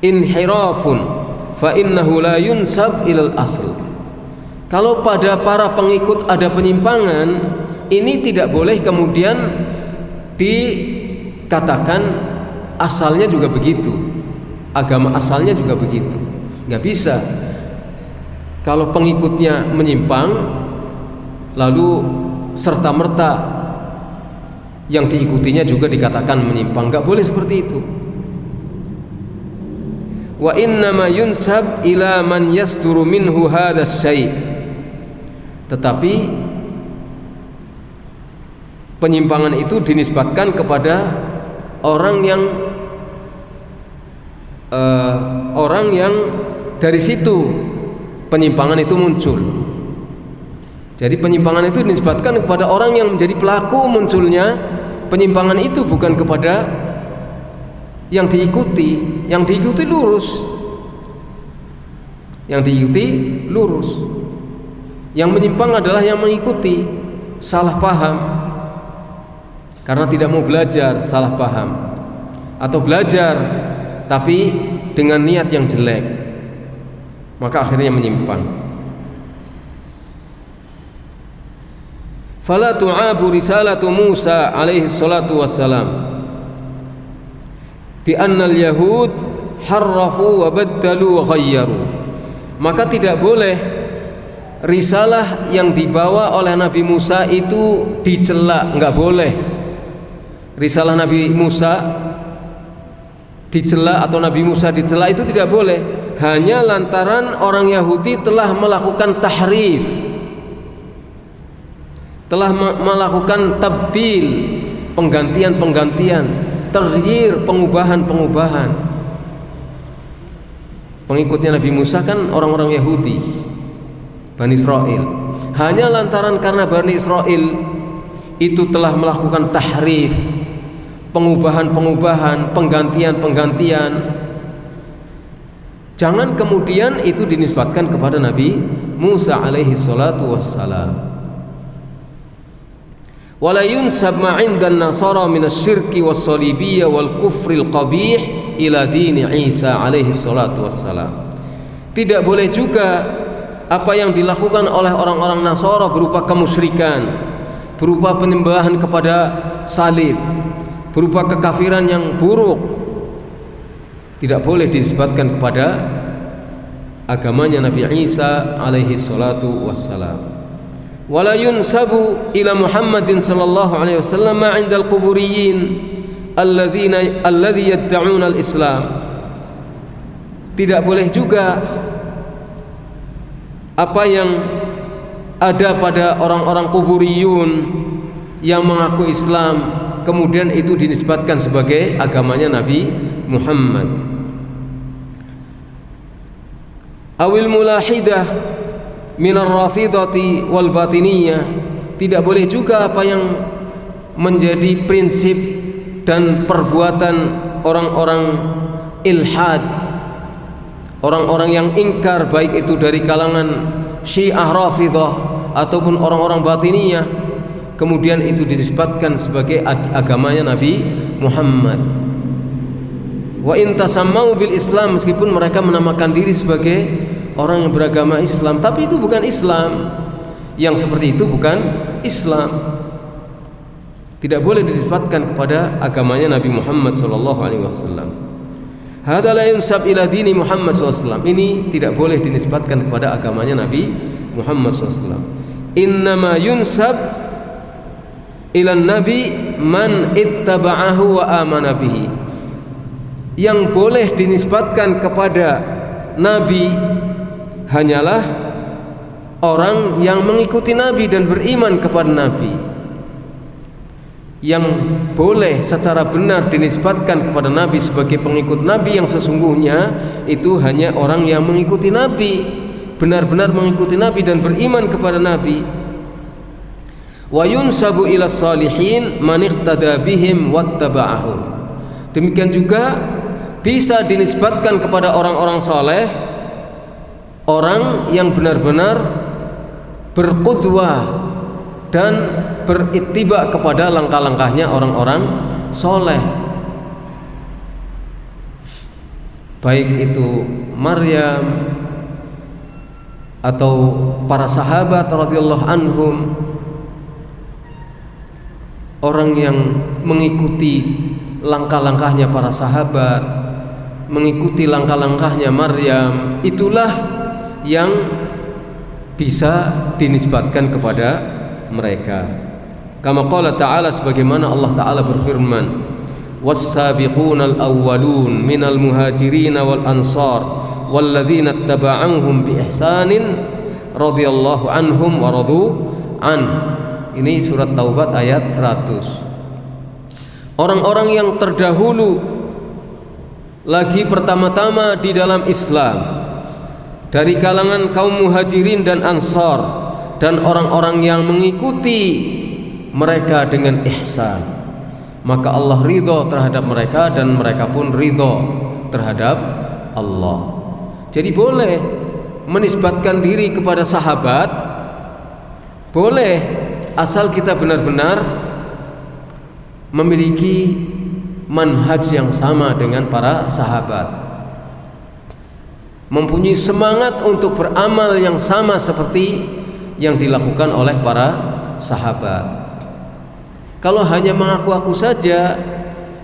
inhirafun fa innahu la yunsab ila al-asl. Kalau pada para pengikut ada penyimpangan, ini tidak boleh kemudian dikatakan asalnya juga begitu, agama asalnya juga begitu. Nggak bisa. Kalau pengikutnya menyimpang, lalu serta-merta yang diikutinya juga dikatakan menyimpang. Nggak boleh seperti itu. Wa innama yunsab ila man yasduru minhu hadzal syai'. Tetapi penyimpangan itu dinisbatkan kepada orang yang dari situ penyimpangan itu muncul. Jadi penyimpangan itu dinisbatkan kepada orang yang menjadi pelaku munculnya penyimpangan itu, bukan kepada yang diikuti. Yang diikuti lurus. Yang diikuti lurus. Yang menyimpang adalah yang mengikuti, salah paham. Karena tidak mau belajar, salah paham. Atau belajar tapi dengan niat yang jelek, maka akhirnya menyimpang. Fala tu'abu risalatu Musa alaihi salatu wassalam bi anna al-yahud harrafu wa baddalu wa ghayyaru. Maka tidak boleh risalah yang dibawa oleh Nabi Musa itu dicela, enggak boleh. Risalah Nabi Musa dicela atau Nabi Musa dicela itu tidak boleh, hanya lantaran orang Yahudi telah melakukan tahrif, telah melakukan tabdil, penggantian-penggantian, taghyir, pengubahan-pengubahan. Pengikutnya Nabi Musa kan orang-orang Yahudi, Bani Israel. Hanya lantaran karena Bani Israel itu telah melakukan tahrif, pengubahan-pengubahan, penggantian-penggantian, jangan kemudian itu dinisbatkan kepada Nabi Musa alaihi salatu wassalam. Wala yunsab ma 'inda an-nasara min asy-syirki was-salibiyyah wal-kufri al-qabih ila dini Isa alaihi salatu wassalam. Tidak boleh juga apa yang dilakukan oleh orang-orang Nasara berupa kemusyrikan, berupa penyembahan kepada salib, berupa kekafiran yang buruk, tidak boleh dinisbatkan kepada agamanya Nabi Isa alaihi salatu wassalam. Wala yunsabu ila Muhammadin sallallahu alaihi wasallam ma 'inda al-quburiyyin alladhi yad'una al-islam. Tidak boleh juga apa yang ada pada orang-orang kuburiyun yang mengaku Islam kemudian itu dinisbatkan sebagai agamanya Nabi Muhammad. Awil mulahidah minar rafidhati wal batiniyah. Tidak boleh juga apa yang menjadi prinsip dan perbuatan orang-orang ilhad, orang-orang yang ingkar, baik itu dari kalangan Syiah Rafidhah ataupun orang-orang batiniyah, kemudian itu dinisbatkan sebagai agamanya Nabi Muhammad. Wa in tasammau bil Islam, meskipun mereka menamakan diri sebagai orang yang beragama Islam, tapi itu bukan Islam. Yang seperti itu bukan Islam. Tidak boleh dinisbatkan kepada agamanya Nabi Muhammad sallallahu alaihi wasallam. Hadza la yunsab ila dini Muhammad SAW. Ini tidak boleh dinisbatkan kepada agamanya Nabi Muhammad SAW. Innama yunsab ila nabi man ittaba'ahu wa amana bihi. Yang boleh dinisbatkan kepada Nabi hanyalah orang yang mengikuti Nabi dan beriman kepada Nabi. Yang boleh secara benar dinisbatkan kepada Nabi sebagai pengikut Nabi yang sesungguhnya itu hanya orang yang mengikuti Nabi, benar-benar mengikuti Nabi dan beriman kepada Nabi. Wa yunsabu ila salihin man iqtada bihim wattaba'ahum. Demikian juga bisa dinisbatkan kepada orang-orang saleh, orang yang benar-benar berqudwah dan berittiba kepada langkah-langkahnya orang-orang soleh, baik itu Maryam atau para sahabat radhiyallahu anhum, orang yang mengikuti langkah-langkahnya para sahabat, mengikuti langkah-langkahnya Maryam, itulah yang bisa dinisbatkan kepada mereka. Kama qala ta'ala, sebagaimana Allah Ta'ala berfirman, was-sabiqunal awwalun minal muhajirin wal ansar walladzina ittaba'uhum bi ihsanin radhiyallahu anhum wa radu an. Ini surat Taubat ayat 100. Orang-orang yang terdahulu lagi pertama-tama di dalam Islam dari kalangan kaum muhajirin dan ansar, dan orang-orang yang mengikuti mereka dengan ihsan, maka Allah ridho terhadap mereka dan mereka pun ridho terhadap Allah. Jadi boleh menisbatkan diri kepada sahabat, boleh, asal kita benar-benar memiliki manhaj yang sama dengan para sahabat, mempunyai semangat untuk beramal yang sama seperti yang dilakukan oleh para sahabat. Kalau hanya mengaku-aku saja,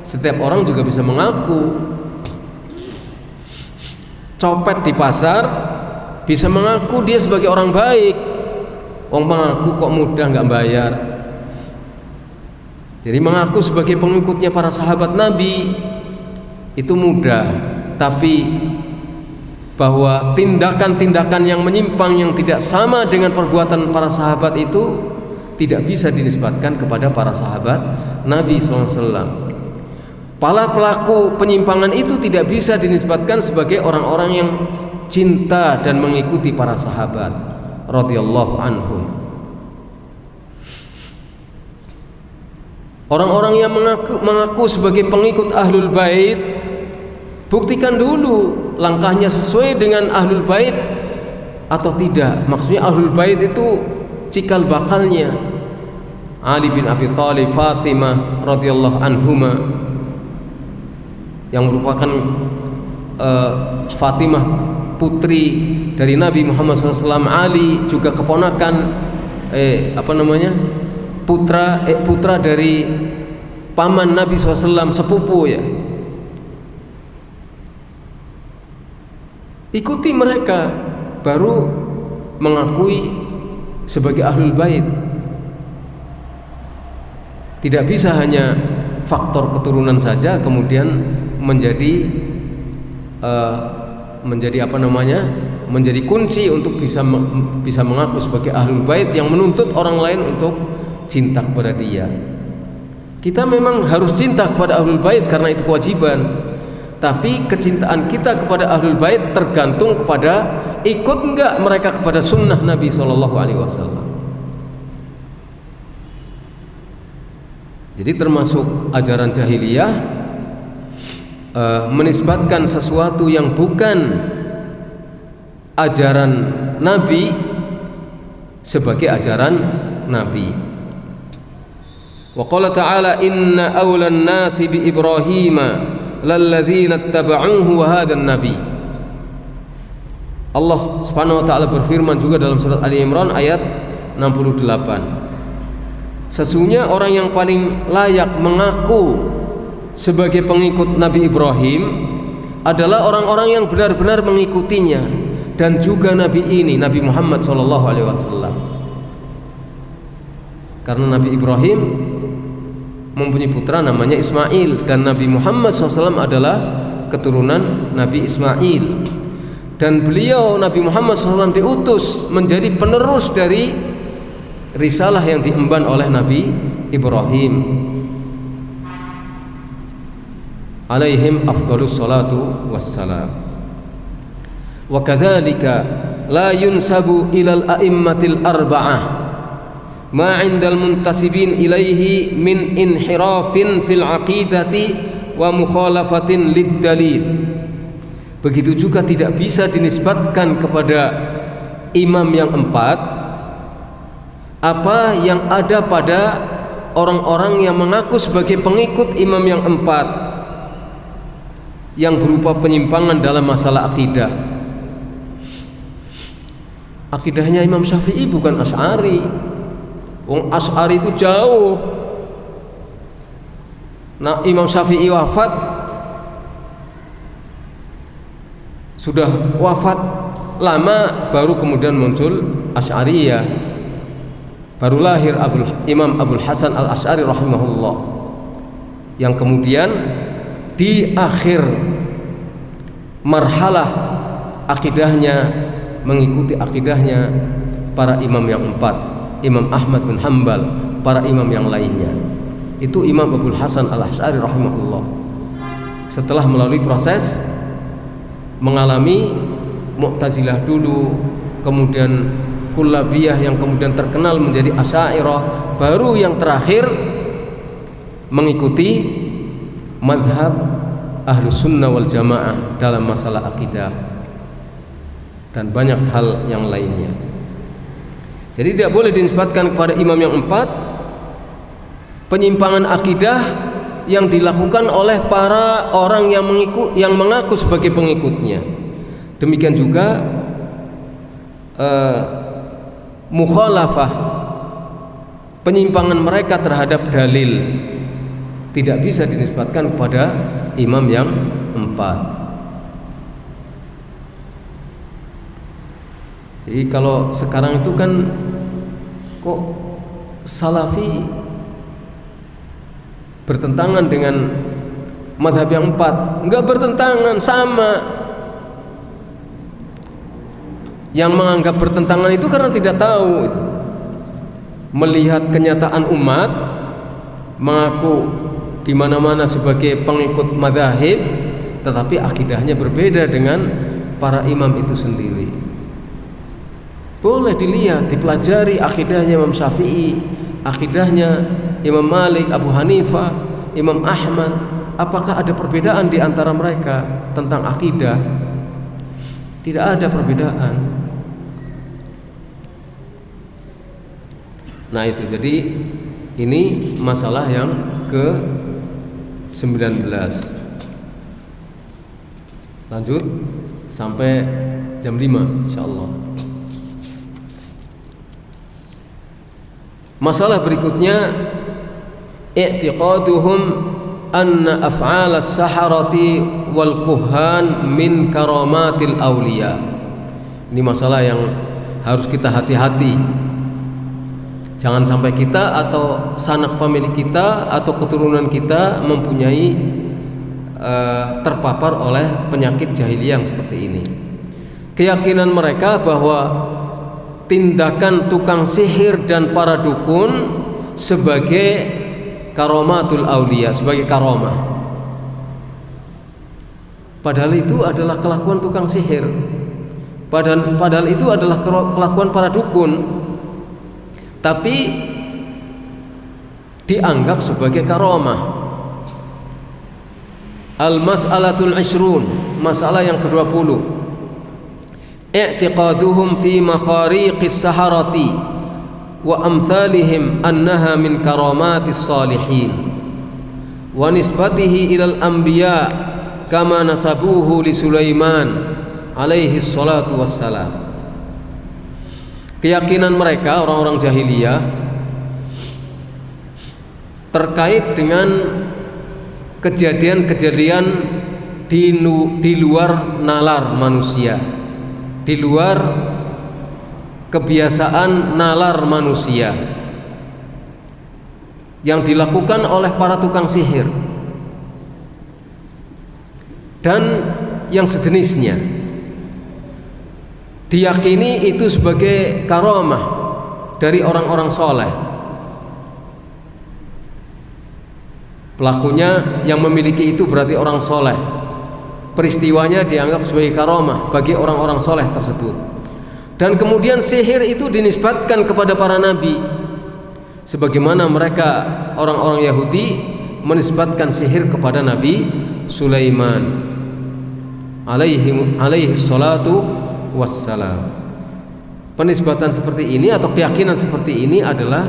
setiap orang juga bisa mengaku. Copet di pasar bisa mengaku dia sebagai orang baik, wong mengaku kok mudah nggak bayar. Jadi mengaku sebagai pengikutnya para sahabat Nabi itu mudah, tapi bahwa tindakan-tindakan yang menyimpang yang tidak sama dengan perbuatan para sahabat itu tidak bisa dinisbatkan kepada para sahabat Nabi SAW. Para pelaku penyimpangan itu tidak bisa dinisbatkan sebagai orang-orang yang cinta dan mengikuti para sahabat radhiyallahu anhum. Orang-orang yang mengaku sebagai pengikut Ahlul Bait, buktikan dulu langkahnya sesuai dengan Ahlul Bait atau tidak. Maksudnya Ahlul Bait itu cikal bakalnya Ali bin Abi Thalib, Fatimah radhiyallahu anhuma, yang merupakan Fatimah putri dari Nabi Muhammad SAW, Ali juga keponakan putra dari paman Nabi SAW, sepupu ya. Ikuti mereka baru mengakui sebagai Ahlul Bait. Tidak bisa hanya faktor keturunan saja kemudian menjadi kunci untuk bisa mengaku sebagai Ahlul Bait yang menuntut orang lain untuk cinta kepada dia. Kita memang harus cinta kepada Ahlul Bait karena itu kewajiban. Tapi kecintaan kita kepada Ahlul Bait tergantung kepada ikut enggak mereka kepada sunnah Nabi SAW. Jadi termasuk ajaran jahiliyah menisbatkan sesuatu yang bukan ajaran Nabi sebagai ajaran Nabi. Wa qala ta'ala inna awlan nasi bi Ibrahima lalladzina ittaba'uhu wa hadzal nabi. Allah Subhanahu wa taala berfirman juga dalam surat Ali Imran ayat 68. Sesungguhnya orang yang paling layak mengaku sebagai pengikut Nabi Ibrahim adalah orang-orang yang benar-benar mengikutinya, dan juga Nabi ini, Nabi Muhammad SAW. Karena Nabi Ibrahim mempunyai putra namanya Ismail, dan Nabi Muhammad SAW adalah keturunan Nabi Ismail, dan beliau Nabi Muhammad SAW diutus menjadi penerus dari risalah yang diemban oleh Nabi Ibrahim alaihim afdhalus salatu wassalam. Wa kadzalika la yunsabu ilal a'immatil arba'ah ma 'indal muntasibin ilaihi min inhirafin fil aqidati wa mukhalafatin lid dalil. Begitu juga tidak bisa dinisbatkan kepada imam yang empat apa yang ada pada orang-orang yang mengaku sebagai pengikut imam yang empat, yang berupa penyimpangan dalam masalah akidah. Akidahnya Imam Syafi'i bukan Asy'ari. Wong Asy'ari itu jauh. Nah, Imam Syafi'i wafat, sudah wafat lama baru kemudian muncul Asy'ariyah. Baru lahir Imam Abul Hasan Al-Asy'ari rahimahullah, yang kemudian di akhir marhalah akidahnya mengikuti akidahnya para imam yang empat, Imam Ahmad bin Hanbal, para imam yang lainnya. Itu Imam Abul Hasan Al-Asy'ari rahimahullah. Setelah melalui proses mengalami Mu'tazilah dulu, kemudian Kullabiyah yang kemudian terkenal menjadi Asy'ariyah, baru yang terakhir mengikuti madhab Ahlus Sunnah wal Jamaah dalam masalah akidah dan banyak hal yang lainnya. Jadi tidak boleh dinisbatkan kepada imam yang empat penyimpangan akidah yang dilakukan oleh para orang yang mengaku sebagai pengikutnya. Demikian juga mukhalafah, penyimpangan mereka terhadap dalil, tidak bisa dinisbatkan kepada imam yang empat. Jadi kalau sekarang itu kan kok Salafi bertentangan dengan madhab yang empat? Enggak bertentangan, sama. Yang menganggap bertentangan itu karena tidak tahu itu. Melihat kenyataan umat mengaku di mana-mana sebagai pengikut madzhab, tetapi akidahnya berbeda dengan para imam itu sendiri. Boleh dilihat, dipelajari akidahnya Imam Syafi'i, akidahnya Imam Malik, Abu Hanifah, Imam Ahmad. Apakah ada perbedaan di antara mereka tentang akidah? Tidak ada perbedaan. Nah itu, jadi ini masalah yang ke-19. Lanjut sampai jam 5 insyaallah. Masalah berikutnya, i'tiqaduhum anna af'al as-saharati wal kuhan min karamatil awliya. Ini masalah yang harus kita hati-hati. Jangan sampai kita atau sanak famili kita atau keturunan kita mempunyai terpapar oleh penyakit jahiliyah yang seperti ini. Keyakinan mereka bahwa tindakan tukang sihir dan para dukun sebagai karamatul auliya, sebagai karamah. Padahal itu adalah kelakuan tukang sihir. Padahal itu adalah kelakuan para dukun. Tapi dianggap sebagai karamah. Al-mas'alatul 20, masalah yang ke-20. I'tiqaduhum fi makhariqis saharati wa amthalihim annaha min karamatis salihin wa nisbatihi ilal anbiya kama nasabuhu li Sulaiman alaihi salatu wassalam. Keyakinan mereka orang-orang jahiliyah terkait dengan kejadian-kejadian di luar nalar manusia, di luar kebiasaan nalar manusia yang dilakukan oleh para tukang sihir dan yang sejenisnya. Diyakini itu sebagai karamah dari orang-orang soleh. Pelakunya yang memiliki itu berarti orang soleh. Peristiwanya dianggap sebagai karamah bagi orang-orang soleh tersebut. Dan kemudian sihir itu dinisbatkan kepada para nabi, sebagaimana mereka orang-orang Yahudi menisbatkan sihir kepada Nabi Sulaiman alaihi salatu wassalam. penisbatan seperti ini atau keyakinan seperti ini adalah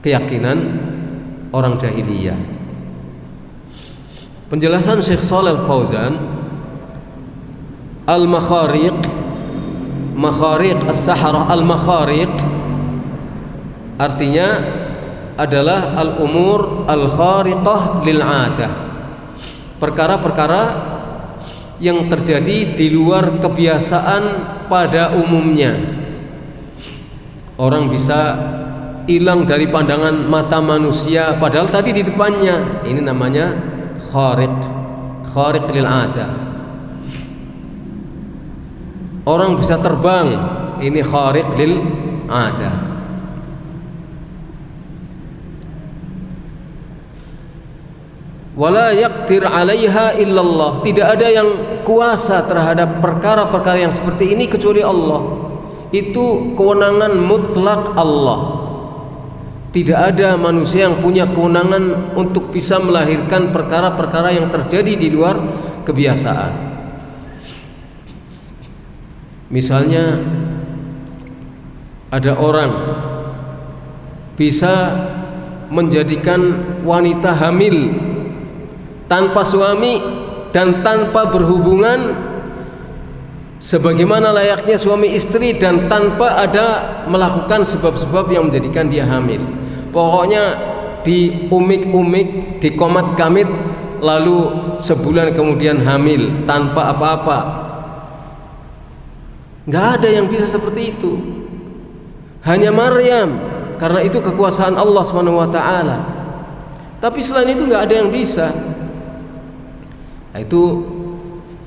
keyakinan orang jahiliyah. Penjelasan Syekh Shalih Al-Fauzan, al-makhariq, makhariq as-saharah, al-makhariq artinya adalah al-umur al-khariqah lil-'adah, perkara-perkara yang terjadi di luar kebiasaan pada umumnya. Orang bisa hilang dari pandangan mata manusia padahal tadi di depannya. Ini namanya khariq lil-'adah. Orang bisa terbang, ini khariq lil-'adah. Wala yaqdir 'alaiha illallah, tidak ada yang kuasa terhadap perkara-perkara yang seperti ini kecuali Allah. Itu kewenangan mutlak Allah. Tidak ada manusia yang punya kewenangan untuk bisa melahirkan perkara-perkara yang terjadi di luar kebiasaan. Misalnya ada orang bisa menjadikan wanita hamil tanpa suami dan tanpa berhubungan sebagaimana layaknya suami istri dan tanpa ada melakukan sebab-sebab yang menjadikan dia hamil. Pokoknya diumik-umik, dikomat-kamit, lalu sebulan kemudian hamil tanpa apa-apa. Nggak ada yang bisa seperti itu. Hanya Maryam, karena itu kekuasaan Allah SWT. Tapi selain itu nggak ada yang bisa. Itu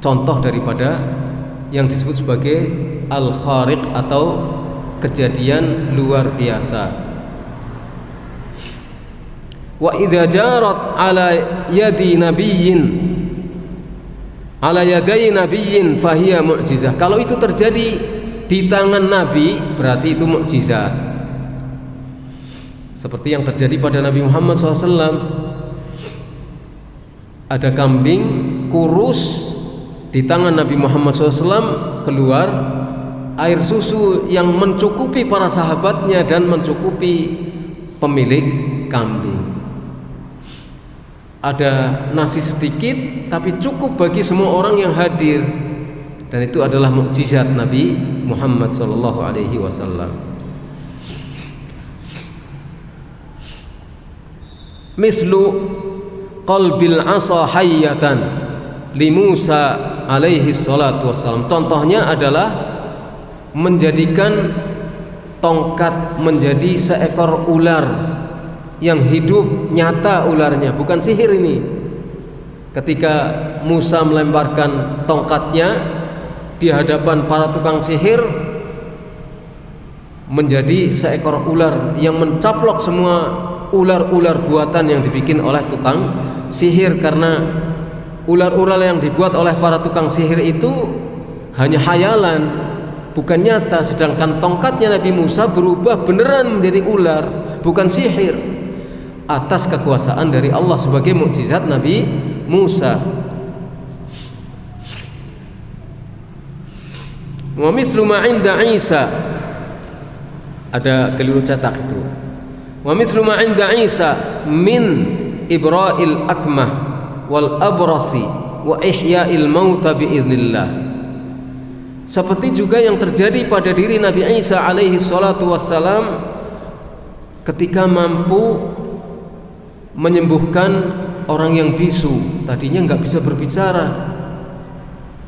contoh daripada yang disebut sebagai al-khariq atau kejadian luar biasa. Wa idza jarat ala yadi nabiyyin ala yaday nabiyyin fahiya mu'jizah. Kalau itu terjadi di tangan nabi berarti itu mukjizat. Seperti yang terjadi pada Nabi Muhammad SAW. Ada kambing kurus di tangan Nabi Muhammad SAW, keluar air susu yang mencukupi para sahabatnya dan mencukupi pemilik kambing. Ada nasi sedikit tapi cukup bagi semua orang yang hadir, dan itu adalah mukjizat Nabi Muhammad SAW. Mislu qalbil asa hayyatan li Musa alaihi salatu wassalam. Contohnya adalah menjadikan tongkat menjadi seekor ular yang hidup nyata ularnya, bukan sihir ini. Ketika Musa melemparkan tongkatnya di hadapan para tukang sihir, menjadi seekor ular yang mencaplok semua ular-ular buatan yang dibikin oleh tukang sihir, karena ular-ular yang dibuat oleh para tukang sihir itu hanya hayalan, bukan nyata. Sedangkan tongkatnya Nabi Musa berubah beneran menjadi ular, bukan sihir, atas kekuasaan dari Allah sebagai mukjizat Nabi Musa. Wa mithlu ma 'inda Isa, ada keliru cetak itu. Wa mithlu ma 'inda Isa min ibra'il akmah wal abrasi wa ihya'il mauta biidznillah. Seperti juga yang terjadi pada diri Nabi Isa alaihi salatu wassalam ketika mampu menyembuhkan orang yang bisu, tadinya nggak bisa berbicara,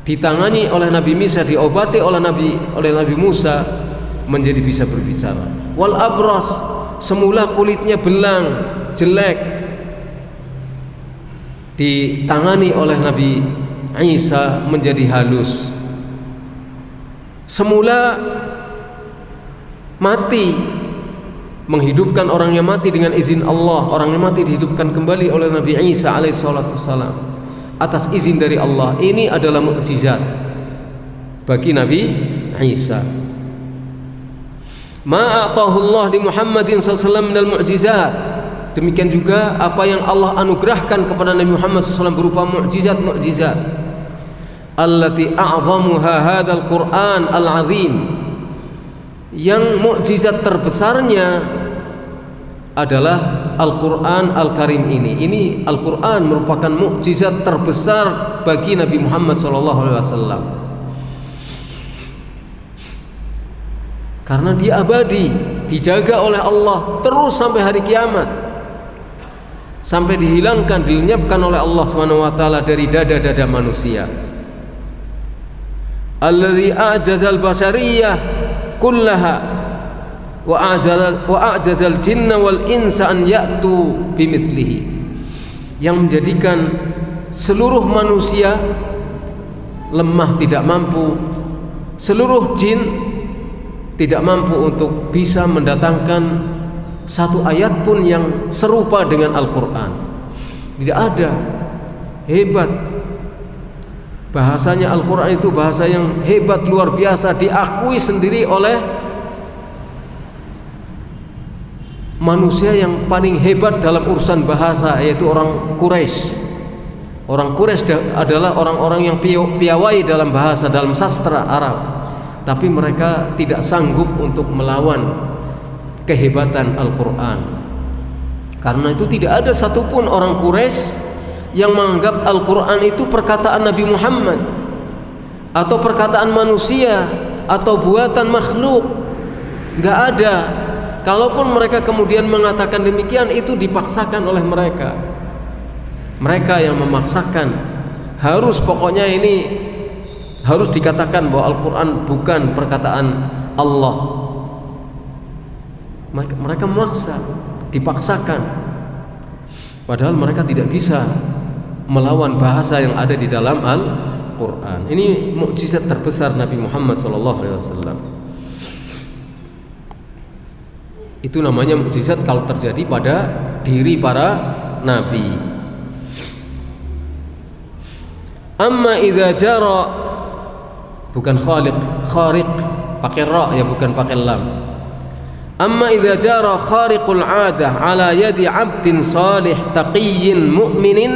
ditangani oleh Nabi Musa, diobati oleh Nabi Musa menjadi bisa berbicara. Wal abras, semula kulitnya belang, jelek, ditangani oleh Nabi Isa menjadi halus. Semula mati, menghidupkan orang yang mati dengan izin Allah. Orang yang mati dihidupkan kembali oleh Nabi Isa alaihissalam atas izin dari Allah. Ini adalah mukjizat bagi Nabi Isa. Ma a'tahu Allah li Muhammadin sallallahu alaihi wasallam minal mu'jizat. Demikian juga apa yang Allah anugerahkan kepada Nabi Muhammad SAW berupa mukjizat-mukjizat. Allati a'zamuha hadzal Qur'an al-'azim, yang mukjizat terbesarnya adalah Al-Quran Al-Karim ini. Ini Al-Quran merupakan mukjizat terbesar bagi Nabi Muhammad SAW, karena dia abadi, dijaga oleh Allah terus sampai hari kiamat, sampai dihilangkan, dilenyapkan oleh Allah SWT dari dada-dada manusia. Alladzi a'jazal bashariyah kullaha wa a'jazal jinna wal insa an ya'tu bimithlihi, yang menjadikan seluruh manusia lemah, tidak mampu, seluruh jin tidak mampu untuk bisa mendatangkan satu ayat pun yang serupa dengan Al-Quran. Tidak ada. Hebat. Bahasanya Al-Quran itu bahasa yang hebat, luar biasa, diakui sendiri oleh manusia yang paling hebat dalam urusan bahasa, yaitu orang Quraisy. Orang Quraisy adalah orang-orang yang piawai dalam bahasa, dalam sastra Arab, tapi mereka tidak sanggup untuk melawan kehebatan Al-Quran. Karena itu tidak ada satupun orang Quraisy yang menganggap Al-Quran itu perkataan Nabi Muhammad atau perkataan manusia atau buatan makhluk. Nggak ada. Kalaupun mereka kemudian mengatakan demikian, itu dipaksakan oleh mereka. Mereka yang memaksakan, harus pokoknya ini harus dikatakan bahwa Al-Quran bukan perkataan Allah. Mereka memaksa, dipaksakan, padahal mereka tidak bisa melawan bahasa yang ada di dalam Al-Quran. Ini mukjizat terbesar Nabi Muhammad SAW. Itu namanya mukjizat kalau terjadi pada diri para nabi. Amma idza jara, bukan khariq pakai ra ya, bukan pakai lam. Amma idza jara khariqul 'adah ala yadi 'abdin salih taqiyyin mu'minin,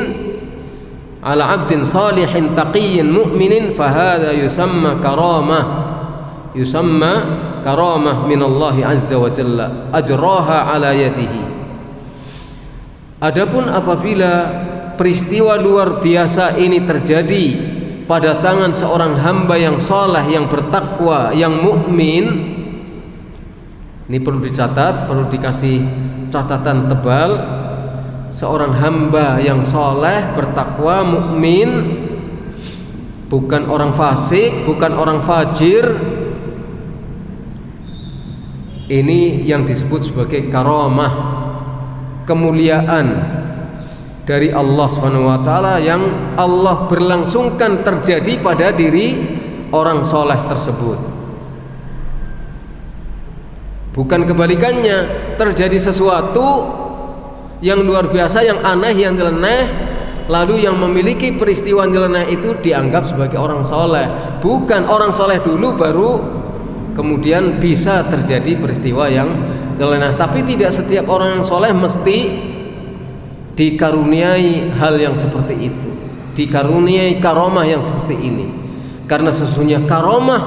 ala 'abdin salihin taqiyyin mu'minin, fa hadza yusamma karamah min Allah azza wa jalla ajraha ala yadihi. Adapun apabila peristiwa luar biasa ini terjadi pada tangan seorang hamba yang saleh, yang bertakwa, yang mukmin, ini perlu dicatat, perlu dikasih catatan tebal. Seorang hamba yang saleh, bertakwa, mukmin, bukan orang fasik, bukan orang fajir. Ini yang disebut sebagai karamah, kemuliaan dari Allah SWT yang Allah berlangsungkan terjadi pada diri orang soleh tersebut. Bukan kebalikannya, terjadi sesuatu yang luar biasa, yang aneh, yang nyeleneh, lalu yang memiliki peristiwa nyeleneh itu dianggap sebagai orang soleh. Bukan orang soleh dulu baru kemudian bisa terjadi peristiwa yang nyeleneh. Tapi tidak setiap orang yang soleh mesti dikaruniai hal yang seperti itu, dikaruniai karamah yang seperti ini. Karena sesungguhnya karamah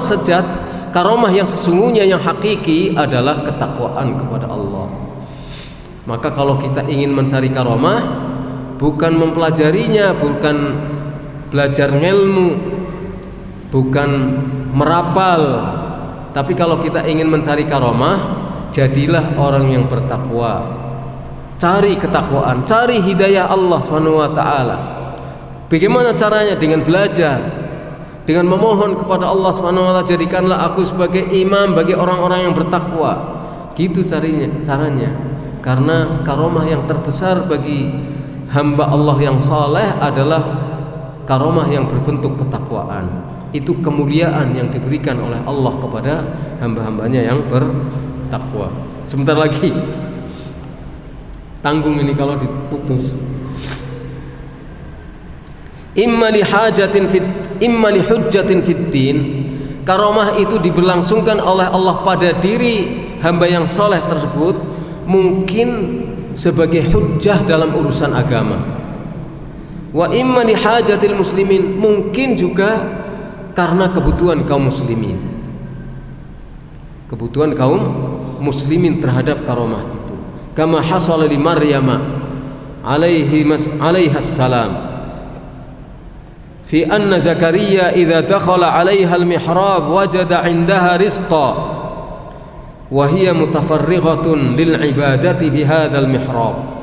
karamah yang sesungguhnya, yang hakiki adalah ketakwaan kepada Allah. Maka kalau kita ingin mencari karamah, bukan mempelajarinya, bukan belajar ilmu, bukan merapal, tapi kalau kita ingin mencari karamah, jadilah orang yang bertakwa. Cari ketakwaan, cari hidayah Allah SWT. Bagaimana caranya? Dengan belajar, dengan memohon kepada Allah SWT, jadikanlah aku sebagai imam bagi orang-orang yang bertakwa. Gitu caranya. Karena karamah yang terbesar bagi hamba Allah yang saleh adalah karamah yang berbentuk ketakwaan. Itu kemuliaan yang diberikan oleh Allah kepada hamba-hambanya yang bertakwa. Sebentar lagi, tanggung ini kalau diputus. Imma li hujjatin fid din. Karamah itu diberlangsungkan oleh Allah pada diri hamba yang soleh tersebut, mungkin sebagai hujjah dalam urusan agama. Wa imma li hajatil muslimin, mungkin juga karena kebutuhan kaum muslimin. kebutuhan kaum muslimin terhadap karomah itu. Kama hasala li Maryam alaiha salam fi anna Zakaria idza dakhala 'alaiha al-mihrab wajada 'indaha rizqa wa hiya mutafarrighatun lil ibadati bi hadzal mihrab.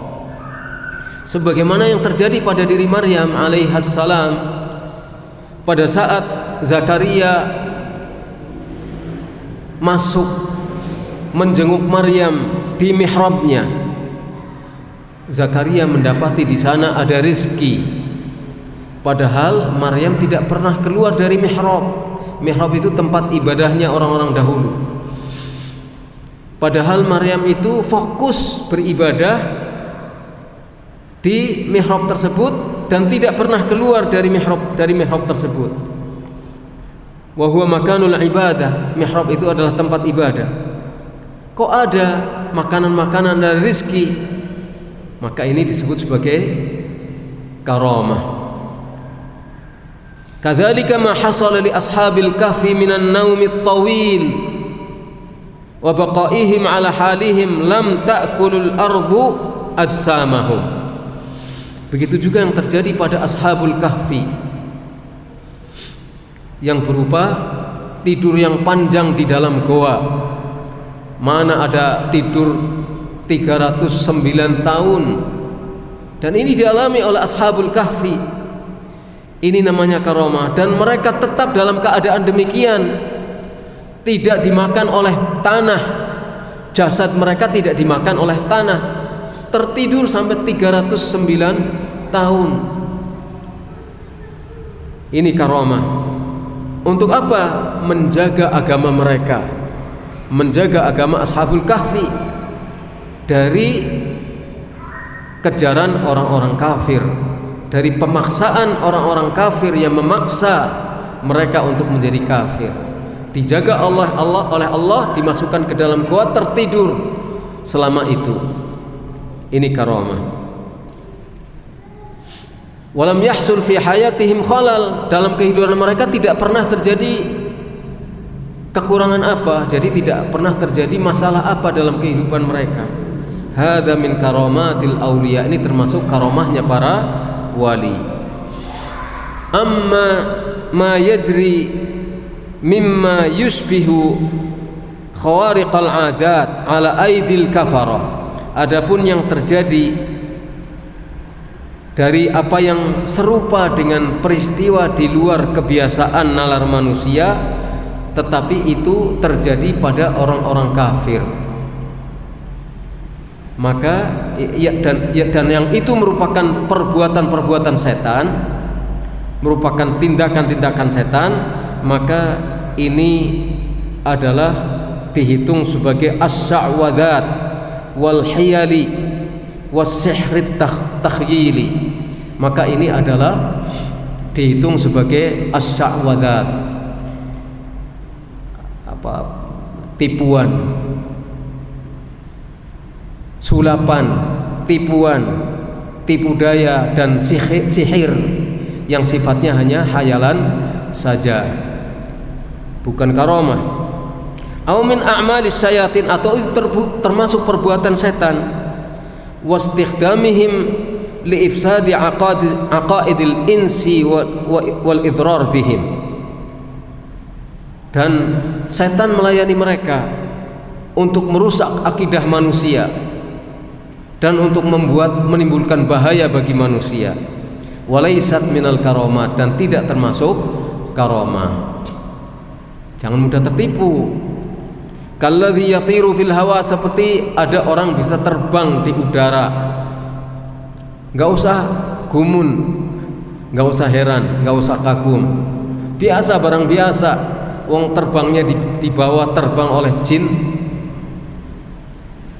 Sebagaimana yang terjadi pada diri Maryam alaiha salam pada saat Zakaria masuk menjenguk Maryam di mihrabnya. Zakaria mendapati di sana ada rizki. Padahal Maryam tidak pernah keluar dari mihrab. Mihrab itu tempat ibadahnya orang-orang dahulu. Padahal Maryam itu fokus beribadah di mihrab tersebut dan tidak pernah keluar dari mihrab tersebut. Wa huwa makanul ibadah. Mihrab itu adalah tempat ibadah. Kok ada makanan-makanan dan rizki? Maka ini disebut sebagai karamah. Kadzalika ma hasala li ashabil kahfi minan naumit tawil wa baqaihim ala halihim lam ta'kulul ardu ajsamahum. Begitu juga yang terjadi pada ashabul kahfi yang berupa tidur yang panjang di dalam goa. Mana ada tidur 309 tahun, dan ini dialami oleh ashabul kahfi. Ini namanya karamah, dan mereka tetap dalam keadaan demikian, tidak dimakan oleh tanah. Jasad mereka tidak dimakan oleh tanah, tertidur sampai 309 tahun. Ini karamah. Untuk apa? Menjaga agama mereka, menjaga agama ashabul kahfi dari kejaran orang-orang kafir, dari pemaksaan orang-orang kafir yang memaksa mereka untuk menjadi kafir. Dijaga oleh Allah, dimasukkan ke dalam gua, tertidur selama itu. Ini karamah. Walam yahsul fi hayatihim khalal. Dalam kehidupan mereka tidak pernah terjadi kekurangan apa, jadi tidak pernah terjadi masalah apa dalam kehidupan mereka. Hadza min karamatil auliya. Ini termasuk karamahnya para wali. Amma ma yajri mimma yushbihu khawariqal adat ala aidil kafarah. Adapun yang terjadi dari apa yang serupa dengan peristiwa di luar kebiasaan nalar manusia, tetapi itu terjadi pada orang-orang kafir, maka dan yang itu merupakan perbuatan-perbuatan setan, merupakan tindakan-tindakan setan, maka ini adalah dihitung sebagai as-sa'wadat wal hiyali was-sihrit takhyili. Maka ini adalah dihitung sebagai as-sa'wadat, tipuan, sulapan, tipuan, tipu daya dan sihir yang sifatnya hanya khayalan saja, bukan karamah. Au min a'malis syayatin, atau itu termasuk perbuatan setan. Wastikhdamihim li ifsadi aqaidil insi wal idrar bihim. Dan setan melayani mereka untuk merusak akidah manusia dan untuk menimbulkan bahaya bagi manusia. Walaisat minal karomat, dan tidak termasuk karamah. Jangan mudah tertipu. Kalladzi yatiru fil hawa, seperti ada orang bisa terbang di udara. Enggak usah gumun, enggak usah heran, enggak usah kagum. Biasa, barang biasa. Wong terbangnya di bawah, terbang oleh jin.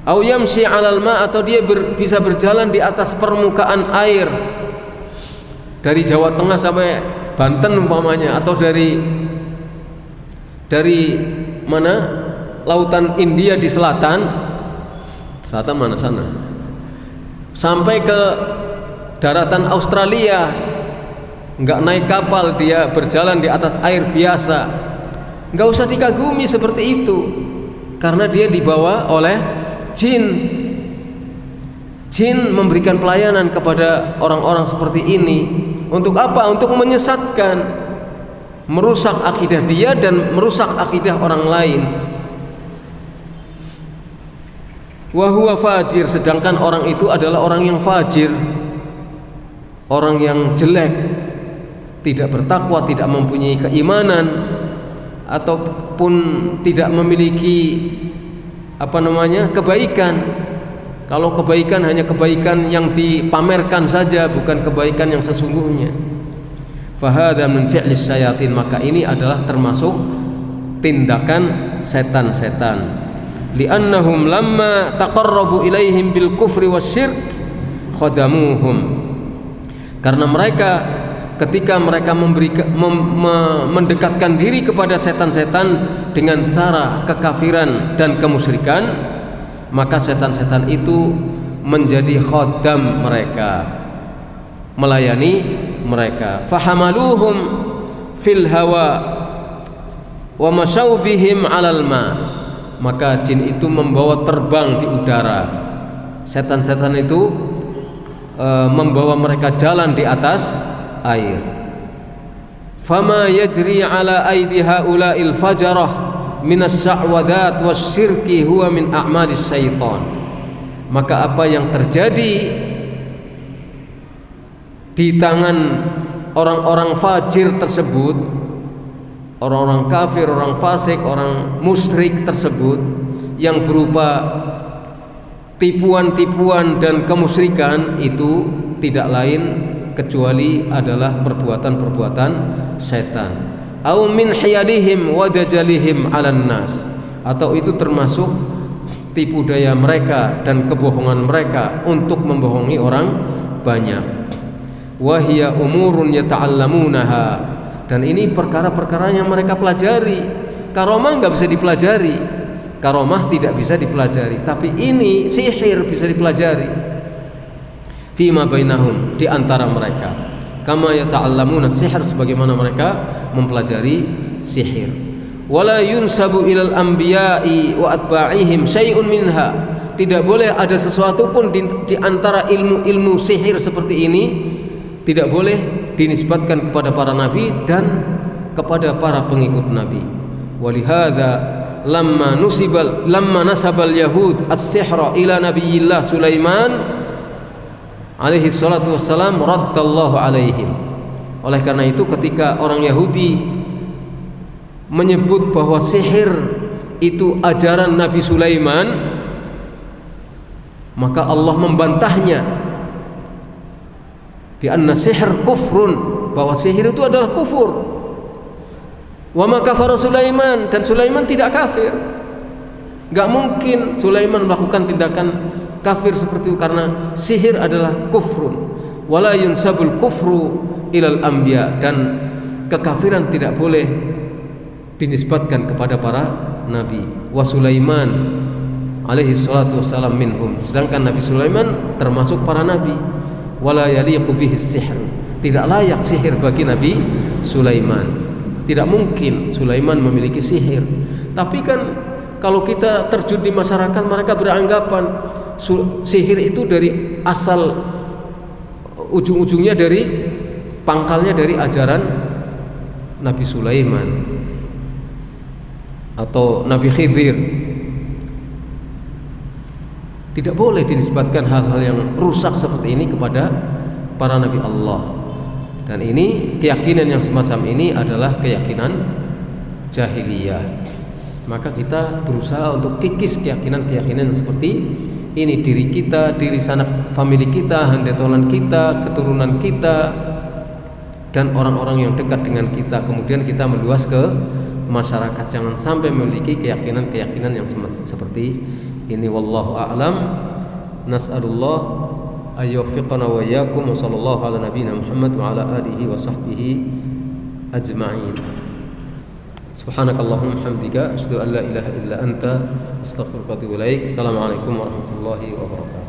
Au yamshi 'alal ma, atau dia bisa berjalan di atas permukaan air. Dari Jawa Tengah sampai Banten umpamanya, atau dari mana? Lautan India di selatan mana sana, sampai ke daratan Australia, nggak naik kapal, dia berjalan di atas air biasa. Nggak usah dikagumi seperti itu. karena dia dibawa oleh jin. Jin memberikan pelayanan kepada orang-orang seperti ini. Untuk apa? Untuk menyesatkan, merusak akidah dia dan merusak akidah orang lain. Wa huwa fajir, sedangkan orang itu adalah orang yang fajir, orang yang jelek, tidak bertakwa, tidak mempunyai keimanan, ataupun tidak memiliki kebaikan. Kalau kebaikan hanya kebaikan yang dipamerkan saja, bukan kebaikan yang sesungguhnya. Fahadha min fi'lis syayatin, maka ini adalah termasuk tindakan setan-setan. Li'annahum lamma taqarrabu ilaihim bil kufri wasyirk khadamuhum, karena mereka ketika mereka mendekatkan diri kepada setan-setan dengan cara kekafiran dan kemusyrikan, maka setan-setan itu menjadi khaddam mereka, melayani mereka. Fahamaluhum fil hawa wa masyaw bihim 'alal ma, maka jin itu membawa terbang di udara. Setan-setan itu membawa mereka jalan di atas air. Fama yajri ala aidi haula'il fajarah minas sya'wadat wasyirki huwa min a'malis syaitan. Maka apa yang terjadi di tangan orang-orang fajir tersebut, orang-orang kafir, orang fasik, orang musyrik tersebut, yang berupa tipuan-tipuan dan kemusyrikan, itu tidak lain kecuali adalah perbuatan-perbuatan setan. Au min hiyadihim wa dajalihim 'alan nas, atau itu termasuk tipu daya mereka dan kebohongan mereka untuk membohongi orang banyak. Wa hiya umurun yata'allamunaha, dan ini perkara-perkara yang mereka pelajari. Karomah nggak bisa dipelajari, karomah tidak bisa dipelajari, tapi ini sihir bisa dipelajari. Fima bainahum, di antara mereka. Kama yata'allamuna sihir, sebagaimana mereka mempelajari sihir. Wala yunsabu ilal anbiya'i wa atba'ihim syai'un minha, tidak boleh ada sesuatu pun di antara ilmu-ilmu sihir seperti ini, tidak boleh dinisbatkan kepada para nabi dan kepada para pengikut nabi. Walihada lamma nasabal yahud as-sihra ila nabiyillah Sulaiman alaihi salatu wassalam raddallahu alaihim. Oleh karena itu ketika orang Yahudi menyebut bahwa sihir itu ajaran Nabi Sulaiman, maka Allah membantahnya bi anna sihr kufrun, bahwa sihir itu adalah kufur. Wa ma kafara Sulaiman, dan Sulaiman tidak kafir. Enggak mungkin Sulaiman melakukan tindakan kafir seperti itu, karena sihir adalah kufrun. Wala yunsabul kufru ilal anbiya, dan kekafiran tidak boleh dinisbatkan kepada para nabi. Wa Sulaiman alaihi salatu wassalam minhum, sedangkan Nabi Sulaiman termasuk para nabi. Wala yaliqu bihi sihr, tidak layak sihir bagi Nabi Sulaiman. Tidak mungkin Sulaiman memiliki sihir. Tapi kan kalau kita terjun di masyarakat, mereka beranggapan sihir itu dari asal ujung-ujungnya, dari pangkalnya dari ajaran Nabi Sulaiman atau Nabi Khidir. Tidak boleh dinisbatkan hal-hal yang rusak seperti ini kepada para nabi Allah. Dan ini keyakinan yang semacam ini adalah keyakinan jahiliyah. Maka kita berusaha untuk kikis keyakinan-keyakinan seperti ini, diri kita, diri sanak famili kita, handetolan kita, keturunan kita, dan orang-orang yang dekat dengan kita. Kemudian kita meluas ke masyarakat. Jangan sampai memiliki keyakinan-keyakinan yang seperti ini. Wallahu a'lam. Nas'alullah ayyuwaffiqana wa iyyakum, wa sallallahu ala nabiyyina Muhammad wa ala alihi wa sahbihi ajma'in. Subhanakallahumma hamdika asyhadu an la ilaha illa anta astaghfiruka wa atubu ilaik. Assalamualaikum warahmatullahi wabarakatuh.